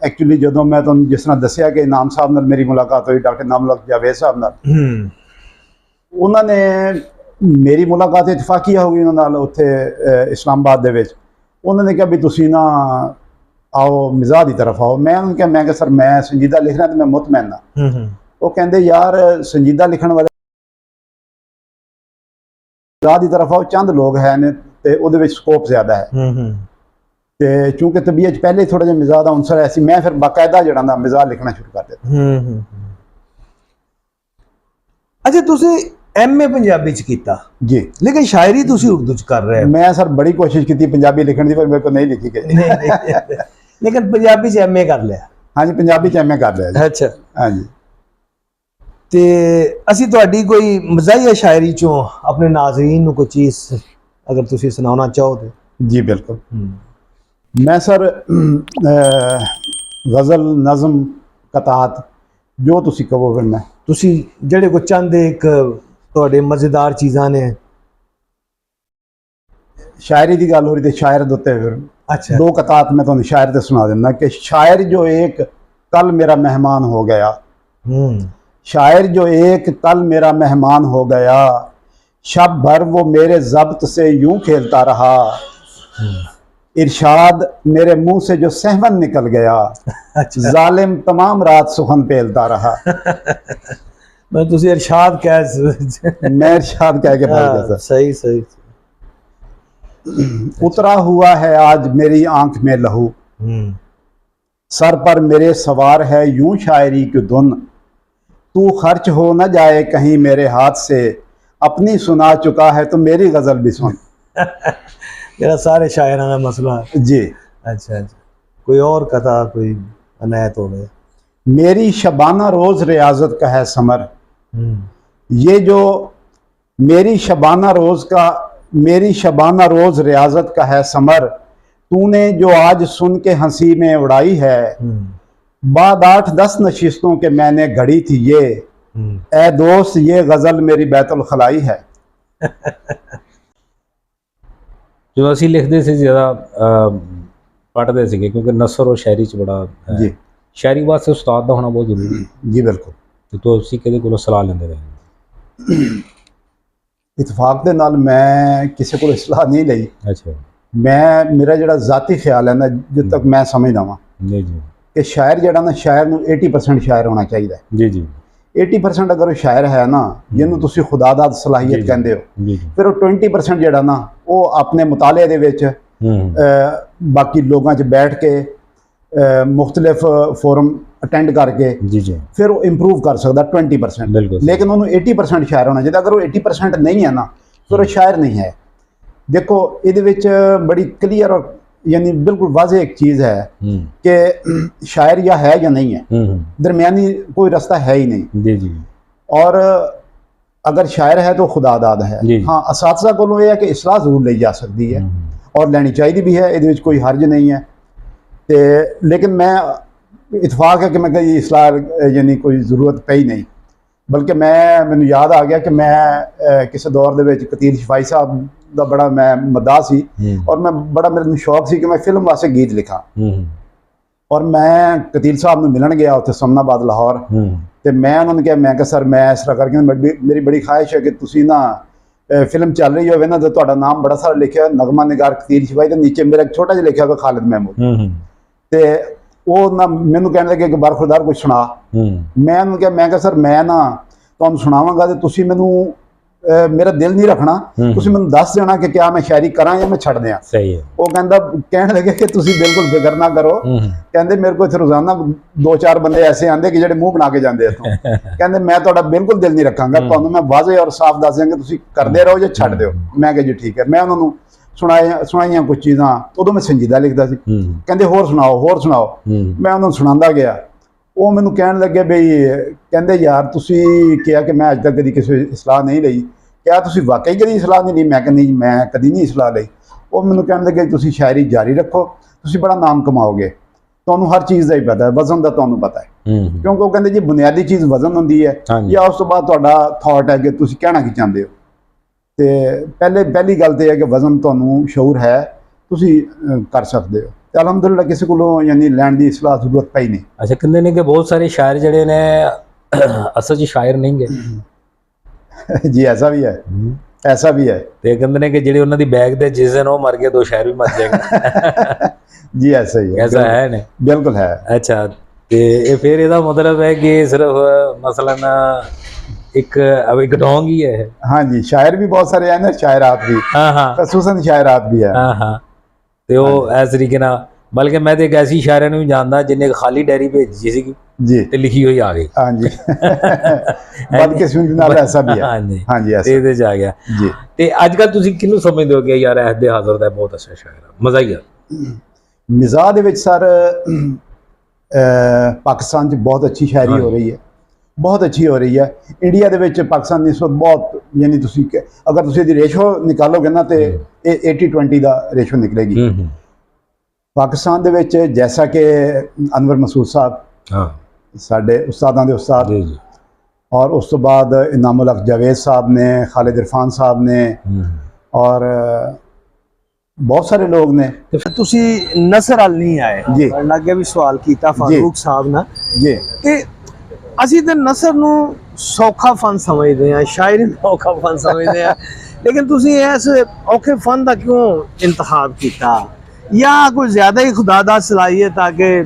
Speaker 2: एक्चुअली जो मैं तुहानू जिस तरह दसिया कि इनाम साहब नाल मेरी मुलाकात हुई, डॉक्टर नामलक जावेद साहब नाल, उन्होंने मेरी मुलाकात इतफाकिया हो गई उन्होंने नाल उत्थे इस्लामाबाद दे विच। उन्होंने कहा भी तुसी ना आओ मिजाज की तरफ आओ। मैं उन्होंने कहा, मैं कहा सर मैं संजीदा लिख रहा तो मैं मुतमैन ना। वो कहते यार संजीदा लिखण वाले मिजाज की तरफ आओ, चंद लोग हैं ने ते उहदे विच स्कोप ज़्यादा है। ਤੇ ਚूंकि तबीयत पहले थोड़ा जिहा मिजाज का अंसर ऐसी, मैं फिर बाकायदा जड़ा ना मिजाज लिखना शुरू कर दिता।
Speaker 1: अच्छा, तुसी MA पंजाबी च कीता
Speaker 2: जी,
Speaker 1: लेकिन शायरी तुसी उर्दू च कर रहे हो।
Speaker 2: मैं सर बड़ी कोशिश की पंजाबी लिखने की, पर मेरे को नहीं लिखी गई।
Speaker 1: लेकिन पंजाबी च MA कर लिया?
Speaker 2: हाँ जी, पंजाबी च MA कर लिया।
Speaker 1: अच्छा,
Speaker 2: हाँ जी।
Speaker 1: ते असी तुहाडी कोई मज़ाहिया शायरी चों अपने नाज़रीन नूं कोई चीज़ अगर तुसी सुनाना चाहो तो?
Speaker 2: जी बिल्कुल। मैं सर गज़ल, नज़म, कतात जो तुसी कहो फिर मैं
Speaker 1: तुसी जेड़े को चंद एक तुहाडे मज़ेदार चीज़ां ने
Speaker 2: शायरी की गल हो रही थी, शायर दे उत्ते फिर
Speaker 1: अच्छा
Speaker 2: 2 कतात मैं तुहानू शायर ते सुना देना कि शायर जो एक कल मेरा मेहमान हो गया, शायर जो एक कल मेरा मेहमान हो गया, शब भर वो मेरे ज़ब्त से यूं खेलता रहा, इरशाद मेरे मुंह से जो सहवन निकल गया, अच्छा। जालिम तमाम रात सुखन पेलता रहा।
Speaker 1: मैं तुझे इरशाद कह
Speaker 2: मैं इरशाद कह के पढ़ गया।
Speaker 1: सही सही।
Speaker 2: उतरा हुआ है आज मेरी आंख में लहू, सर पर मेरे सवार है यूं शायरी की धुन, तू खर्च हो न जाए कहीं मेरे हाथ से, अपनी सुना चुका है तो मेरी गज़ल भी सुन।
Speaker 1: मेरा सारे शायराना मसला
Speaker 2: जी।
Speaker 1: अच्छा अच्छा, कोई और कथा कोई अनायत हो गया?
Speaker 2: मेरी शबाना रोज रियाजत का है समर, ये जो मेरी शबाना रोज रियाजत का है समर, तूने जो आज सुन के हंसी में उड़ाई है, बाद 8-10 नशिस्तों के मैंने घड़ी थी ये, ए दोस्त ये गजल मेरी बैतुल खलाई है।
Speaker 3: जो ਅਸੀਂ ਲਿਖਦੇ ਸੀ ਜ਼ਿਆਦਾ ਪੜ੍ਹਦੇ ਸੀਗੇ ਕਿਉਂਕਿ ਨਸਰ और शायरी ਚ ਬੜਾ
Speaker 2: ਜੀ
Speaker 3: शायरी वास्ते उस्ताद ਦਾ ਹੋਣਾ ਬਹੁਤ ਜ਼ਰੂਰੀ ਹੈ।
Speaker 2: ਜੀ ਬਿਲकुल।
Speaker 3: ਤੇ ਤੁਸੀਂ ਕਿਹਦੇ ਕੋਲੋਂ ਸਲਾਹ ਲੈਂਦੇ ਰਹੇ?
Speaker 2: ਇਤਫਾਕ ਦੇ ਨਾਲ ਮੈਂ ਕਿਸੇ ਕੋਲ ਸਲਾਹ ਨਹੀਂ ਲਈ।
Speaker 3: ਅੱਛਾ।
Speaker 2: ਮੇਰਾ ਜਿਹੜਾ ਜ਼ਾਤੀ ਖਿਆਲ ਹੈ ਨਾ, ਜਿੱਦ ਤੱਕ ਮੈਂ ਸਮਝਦਾ ਵਾਂ
Speaker 3: ਜੀ ਜੀ
Speaker 2: ਕਿ ਸ਼ਾਇਰ ਜਿਹੜਾ ਨਾ, ਸ਼ਾਇਰ ਨੂੰ 80% ਸ਼ਾਇਰ ਹੋਣਾ ਚਾਹੀਦਾ ਹੈ।
Speaker 3: ਜੀ ਜੀ
Speaker 2: 80% ਅਗਰ ਉਹ ਸ਼ਾਇਰ ਹੈ ਨਾ, ਜਿਹਨੂੰ ਤੁਸੀਂ ਖੁਦਾਦਾਦ ਸਲਾਹੀਅਤ ਕਹਿੰਦੇ ਹੋ,
Speaker 3: ਜੀ
Speaker 2: ਫਿਰ ਉਹ 20% ਜਿਹੜਾ ਨਾ, ਉਹ ਆਪਣੇ ਮੁਤਾਲੇ ਦੇ ਵਿੱਚ ਬਾਕੀ ਲੋਕਾਂ 'ਚ ਬੈਠ ਕੇ ਮੁxtਲਿਫ ਫੋਰਮ ਅਟੈਂਡ ਕਰਕੇ
Speaker 3: ਜੀ ਜੀ
Speaker 2: ਫਿਰ ਉਹ ਇੰਪਰੂਵ ਕਰ ਸਕਦਾ 20%।
Speaker 3: ਬਿਲਕੁਲ।
Speaker 2: ਲੇਕਿਨ ਉਹਨੂੰ 80% ਸ਼ਾਇਰ ਹੋਣਾ ਚਾਹੀਦਾ। ਅਗਰ ਉਹ 80% ਨਹੀਂ ਹੈ ਨਾ, ਫਿਰ ਉਹ ਸ਼ਾਇਰ ਨਹੀਂ ਹੈ। ਦੇਖੋ ਇਹਦੇ ਵਿੱਚ ਬੜੀ ਕਲੀਅਰ ਔਰ यानी बिल्कुल वाज़ेह एक चीज़ है कि शायर या है या नहीं है, दरमियानी कोई रास्ता है ही नहीं।
Speaker 3: जी जी।
Speaker 2: और अगर शायर है तो खुदादाद है। हाँ, असातिज़ा कोलों ये है कि इसलाह जरूर ली जा सकती है और लैनी चाहिए भी है, ये कोई हर्ज नहीं है। तो लेकिन मैं इतफाक है कि मैं कहीं इसलाह यानी कोई ज़रूरत पई नहीं, बल्कि मैनू याद आ गया कि मैं किसी दौर दे विच कतील शफाई साहब ਦਾ ਬੜਾ ਮੈਂ ਮਦਾਹ ਸੀ ਔਰ ਮੈਂ ਬੜਾ ਮੈਨੂੰ ਸ਼ੌਕ ਸੀ ਕਿ ਮੈਂ ਫਿਲਮ ਵਾਸਤੇ ਗੀਤ ਲਿਖਾਂ। ਔਰ ਮੈਂ ਕਤੀਲ ਸਾਹਿਬ ਨੂੰ ਮਿਲਣ ਗਿਆ ਉੱਥੇ ਸਮਨਾਬਾਦ ਲਾਹੌਰ, ਤੇ ਮੈਂ ਉਹਨਾਂ ਨੂੰ ਕਿਹਾ, ਮੈਂ ਕਿਹਾ ਸਰ ਮੈਂ ਇਸ ਤਰ੍ਹਾਂ ਕਰਕੇ ਮੇਰੀ ਬੜੀ ਖਾਹਿਸ਼ ਹੈ ਕਿ ਤੁਸੀਂ ਨਾ ਫਿਲਮ ਚੱਲ ਰਹੀ ਹੋਵੇ ਨਾ, ਤੇ ਤੁਹਾਡਾ ਨਾਮ ਬੜਾ ਸਾਰਾ ਲਿਖਿਆ ਨਗਮਾ ਨਿਗਾਰ ਕਤੀਲ ਸ਼ਫਾਈ, ਤੇ ਨੀਚੇ ਮੇਰਾ ਇੱਕ ਛੋਟਾ ਜਿਹਾ ਲਿਖਿਆ ਹੋਇਆ ਖਾਲਿਦ ਮਹਿਮੂਦ। ਤੇ ਉਹ ਨਾ ਮੈਨੂੰ ਕਹਿਣ ਲੱਗੇ ਕਿ ਬਰਖੁਰਦਾਰ ਕੁਝ ਸੁਣਾ। ਮੈਂ ਉਹਨੂੰ ਕਿਹਾ, ਮੈਂ ਕਿਹਾ ਸਰ ਮੈਂ ਨਾ ਤੁਹਾਨੂੰ ਸੁਣਾਵਾਂਗਾ ਤੇ ਤੁਸੀਂ ਮੈਨੂੰ मेरा दिल नहीं रखना, तुसीं मैनूं दस देना कि क्या मैं शायरी करा या मैं छड्ड दियां।
Speaker 3: सही है।
Speaker 2: वो कहण लगे कि तुसीं बिल्कुल फिक्र ना करो, कहंदे मेरे को इत्थे रोजाना 2-4 बंदे ऐसे आंदे कि जिहड़े मुंह बना के जांदे इत्थों, कहंदे मैं तुहाडा बिल्कुल दिल नहीं रखांगा, तुहानूं मैं वाज़े और साफ दस देंगे, तुसीं करदे रहो या छड्ड दिओ। मैं कहा जी ठीक है। मैं उन्होंने सुनाइयां कुछ चीज़ां, उदों मैं संजीदा लिखदा सी। कहंदे होर सुणाओ। मैं उन्होंने सुणांदा गया। वो मैनूं कहण लगे बई, कहंदे यार तुसीं कहा कि मैं अज तक कदी किसी सलाह नहीं लई, क्या तुसीं वाकई कदी सलाह नहीं ली? मैं कहनी मैं कदी नहीं सलाह लई। वो मैनूं कहण लगे तुसीं शायरी जारी रखो, तुसीं बड़ा नाम कमाओगे, तुहानूं हर चीज़ दा ही पता है, वजन दा तुहानूं पता है। क्योंकि वो कहंदे जी बुनियादी चीज़ वजन हुंदी है, या उस तो बाद तुहाडा थॉट है कि तुसीं कहना की चाहते हो। तो पहली गल तो है कि वजन तुहानूं शऊर है, तुसीं कर सकते हो। तो अलहमदुलिल्लाह किसी को यानी लैंड की सलाह जरूरत पई नहीं।
Speaker 3: अच्छा, कहते ने कि बहुत सारे शायर जिहड़े ने असल च शायर नहीं गए।
Speaker 2: जी ऐसा भी है, ऐसा भी है।
Speaker 3: ते कहते ने कि जिहड़े उन्हां दी बैग दे जिस दिन वो मर गए तो शायर भी मर जाएगा।
Speaker 2: जी ऐसा ही है,
Speaker 3: ऐसा है ने?
Speaker 2: बिल्कुल है।
Speaker 3: अच्छा, ते फिर ਇਹਦਾ मतलब है कि सिर्फ मसलन एक ढोंग ही है।
Speaker 2: हाँ जी, शायर भी बहुत सारे हैं ना, शायरात भी। हाँ हाँ, खसूसन शायरात भी है।
Speaker 3: हाँ हाँ। तो इस तरीके नाल, बल्कि मैं तो एक ऐसी शायरा नहीं जानता जिन्हें खाली डायरी भेजी सी
Speaker 2: जी
Speaker 3: ते लिखी हुई आ गई।
Speaker 2: हाँ जी। बदकिस्मती नाल ऐसा भी है। हाँ जी, हाँ जी, ऐसा
Speaker 3: ਇਹਦੇ ਚ ਆ ਗਿਆ
Speaker 2: जी।
Speaker 3: ਤੇ ਅੱਜ ਕੱਲ ਤੁਸੀਂ ਕਿਹਨੂੰ ਸਮਝਦੇ ਹੋ ਕਿ ਯਾਰ ਅਹਿਦ ਹਾਜ਼ਰ ਦਾ ਬਹੁਤ ਅੱਛਾ ਸ਼ਾਇਰ ਹੈ, ਮਜ਼ਾ ਹੀ ਆ?
Speaker 2: ਮਿਜ਼ਾਹ ਦੇ ਵਿੱਚ ਸਰ ਪਾਕਿਸਤਾਨ 'ਚ ਬਹੁਤ ਅੱਛੀ ਸ਼ਾਇਰੀ ਹੋ ਰਹੀ ਹੈ, ਬਹੁਤ ਅੱਛੀ ਹੋ ਰਹੀ ਹੈ। ਇੰਡੀਆ ਦੇ ਵਿੱਚ ਪਾਕਿਸਤਾਨ ਦੀ ਨਿਸਬਤ ਬਹੁਤ, ਯਾਨੀ ਤੁਸੀਂ ਅਗਰ ਤੁਸੀਂ ਇਹਦੀ ਰੇਸ਼ੋ ਨਿਕਾਲੋਗੇ ਨਾ ਤੇ ਇਹ 80-20 ਦਾ ਰੇਸ਼ੋ ਨਿਕਲੇਗੀ। ਪਾਕਿਸਤਾਨ ਦੇ ਵਿੱਚ ਜੈਸਾ ਕਿ ਅਨਵਰ ਮਸੂਦ ਸਾਹਿਬ,
Speaker 3: ਹਾਂ
Speaker 2: ਸਾਡੇ ਉਸਤਾਦਾਂ ਦੇ ਉਸਤਾਦ,
Speaker 3: ਜੀ ਜੀ,
Speaker 2: और उस तो बाद इनामुल हक जावेद साहब ने, खालिद इरफान साहब ने, और बहुत सारे लोग ने।
Speaker 1: ਤੁਸੀਂ ਨਸਰ ਅਲ ਨਹੀਂ ਆਏ
Speaker 2: ਜੀ,
Speaker 1: ਅੱਗੇ ਵੀ ਸਵਾਲ ਕੀਤਾ ਫਾਰੂਕ ਸਾਹਿਬ ਨਾਲ
Speaker 2: ਜੀ,
Speaker 1: ਕਿ ਅਸੀਂ ਤੇ ਨਸਰ ਨੂੰ ਸੌਖਾ ਫਨ ਸਮਝਦੇ ਆ, ਸ਼ਾਇਰੀ ਨੂੰ ਔਖਾ ਫਨ ਸਮਝਦੇ ਆ, ਲੇਕਿਨ ਤੁਸੀਂ ਇਸ ਔਖੇ ਫਨ ਦਾ ਕਿਉਂ ਇੰਤਖਾਬ ਕੀਤਾ? ਜਾਂ ਕੋਈ ਜ਼ਿਆਦਾ ਹੀ ਖੁਦਾ ਦਾ ਸਲਾਹੀਅਤ ਆ ਕਿ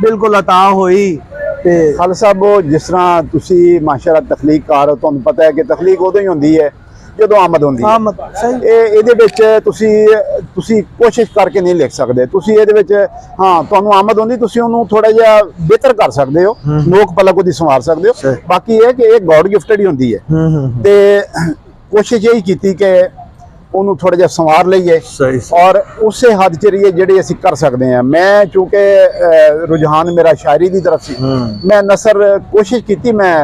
Speaker 1: ਬਿਲਕੁਲ ਅਤਾ ਹੋਈ? ਤੇ
Speaker 2: ਖਾਲਿਦ ਸਾਹਿਬ, ਜਿਸ ਤਰ੍ਹਾਂ ਤੁਸੀਂ ਮਾਸ਼ਾਅੱਲਾ ਤਖਲੀਕਕਾਰ ਹੋ, ਤੁਹਾਨੂੰ ਪਤਾ ਹੈ ਕਿ ਤਖਲੀਕ ਉਦੋਂ ਹੀ ਹੁੰਦੀ ਹੈ ਜਦੋਂ ਆਮਦ ਹੁੰਦੀ ਹੈ। ਇਹਦੇ ਵਿੱਚ ਤੁਸੀਂ ਕੋਸ਼ਿਸ਼ ਕਰਕੇ ਨਹੀਂ ਲਿਖ ਸਕਦੇ। ਤੁਸੀਂ ਇਹਦੇ ਵਿੱਚ ਹਾਂ, ਤੁਹਾਨੂੰ ਆਮਦ ਹੁੰਦੀ, ਤੁਸੀਂ ਉਹਨੂੰ ਥੋੜਾ ਜਿਹਾ ਬਿਹਤਰ ਕਰ ਸਕਦੇ ਹੋ, ਨੋਕ ਪਲਕ ਉਹਦੀ ਸੰਵਾਰ ਸਕਦੇ ਹੋ। ਬਾਕੀ ਇਹ ਕਿ ਇਹ ਗੋਡ ਗਿਫਟਡ ਹੀ ਹੁੰਦੀ ਹੈ। ਤੇ ਕੋਸ਼ਿਸ਼ ਇਹੀ ਕੀਤੀ ਕਿ ਉਹਨੂੰ ਥੋੜਾ ਜਿਹਾ ਸੰਵਾਰ ਲਈਏ
Speaker 1: ਸਹੀ
Speaker 2: ਔਰ ਉਸੇ ਹੱਦ ਚ ਰਹੀਏ ਜਿਹੜੀ ਅਸੀਂ ਕਰ ਸਕਦੇ ਹਾਂ। ਮੈਂ ਚूंकि ਰੁਝਾਨ ਮੇਰਾ ਸ਼ਾਇਰੀ ਦੀ ਤਰਫ ਸੀ, ਮੈਂ ਨਸਰ ਕੋਸ਼ਿਸ਼ ਕੀਤੀ, ਮੈਂ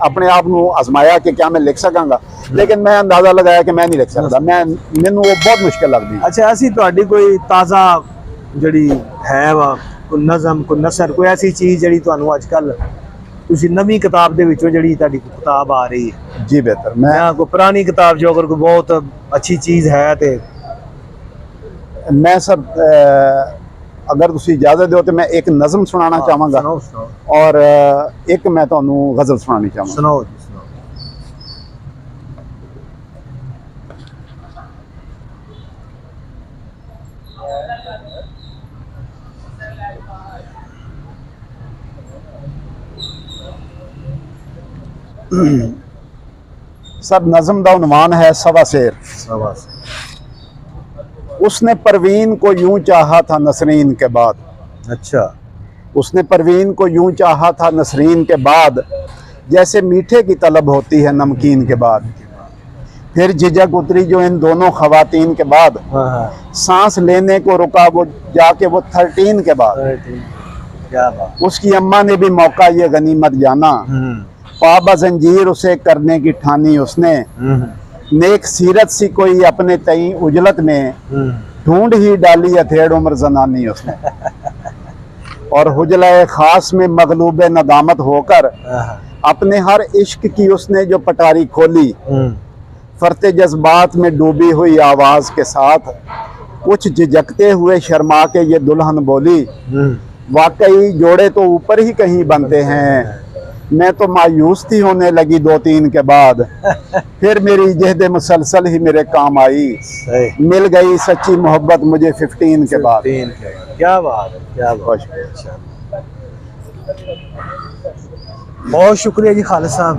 Speaker 2: ਆਪਣੇ ਆਪ ਨੂੰ ਅਜ਼ਮਾਇਆ ਕਿ ਕਿਆ ਮੈਂ ਲਿਖ ਸਕਾਂਗਾ, ਲੇਕਿਨ ਮੈਂ ਅੰਦਾਜ਼ਾ ਲਗਾਇਆ ਕਿ ਮੈਂ ਨਹੀਂ ਲਿਖ ਸਕਦਾ, ਮੈਨੂੰ ਉਹ ਬਹੁਤ ਮੁਸ਼ਕਿਲ ਲੱਗਦੀ।
Speaker 1: ਅੱਛਾ, ਅਸੀਂ ਤੁਹਾਡੀ ਕੋਈ ਤਾਜ਼ਾ ਜਿਹੜੀ ਹੈ ਵਾ ਕੋਈ ਨਜ਼ਮ ਕੋਈ ਨਸਰ ਕੋਈ ਐਸੀ ਚੀਜ਼ ਜਿਹੜੀ ਤੁਹਾਨੂੰ ਅੱਜ ਕੱਲ ਤੁਸੀਂ ਨਵੀਂ ਕਿਤਾਬ ਦੇ ਵਿੱਚੋਂ ਜਿਹੜੀ ਤੁਹਾਡੀ ਕਿਤਾਬ ਆ ਰਹੀ ਹੈ?
Speaker 2: ਜੀ ਬਿਹਤਰ।
Speaker 1: ਮੈਂ ਕੋਈ ਪੁਰਾਣੀ ਕਿਤਾਬ ਜੋ ਅਗਰ ਕੋਈ ਬਹੁਤ ਅੱਛੀ ਚੀਜ਼ ਹੈ ਤੇ
Speaker 2: मैं सर अगर तुसी इजाजत दो तो मैं एक नज़म सुनाना चाहांगा और एक मैं तुहानू गज़ल सुनानी चाहांगा।
Speaker 1: सुनाओ जी, सुनाओ।
Speaker 2: सर नज़म दा उन्वान है सवा शेर। उसने परवीन को यूं चाहा था नसरीन के बाद।
Speaker 1: अच्छा।
Speaker 2: उसने परवीन को यूं चाहा था नसरीन के बाद, जैसे मीठे की तलब होती है नमकीन के बाद। फिर झिझक उतरी जो इन दोनों खवातीन के बाद, सांस लेने को रुका वो जाके वो 13 के बाद।
Speaker 1: क्या बात।
Speaker 2: उसकी अम्मा ने भी मौका ये गनीमत जाना, पाबा जंजीर उसे करने की ठानी उसने। नेक सीरत सी कोई अपने तई उजलत में, ढूंढ ही डाली अथेड़ उम्र जनानी उसने। और हुजला खास में मगलूब नदामत होकर, अपने हर इश्क की उसने जो पटारी खोली, फरते जज्बात में डूबी हुई आवाज के साथ, कुछ झिझकते हुए शर्मा के ये दुल्हन बोली, वाकई जोड़े तो ऊपर ही कहीं बनते हैं, मैं तो मायूस थी होने लगी 2-3 के बाद। फिर मेरी जहद मुसलसल ही मेरे काम आई, मिल गई सच्ची मोहब्बत मुझे 15 के बाद।
Speaker 1: क्या बात है, क्या बात। बहुत शुक्रिया जी खालिद साहब।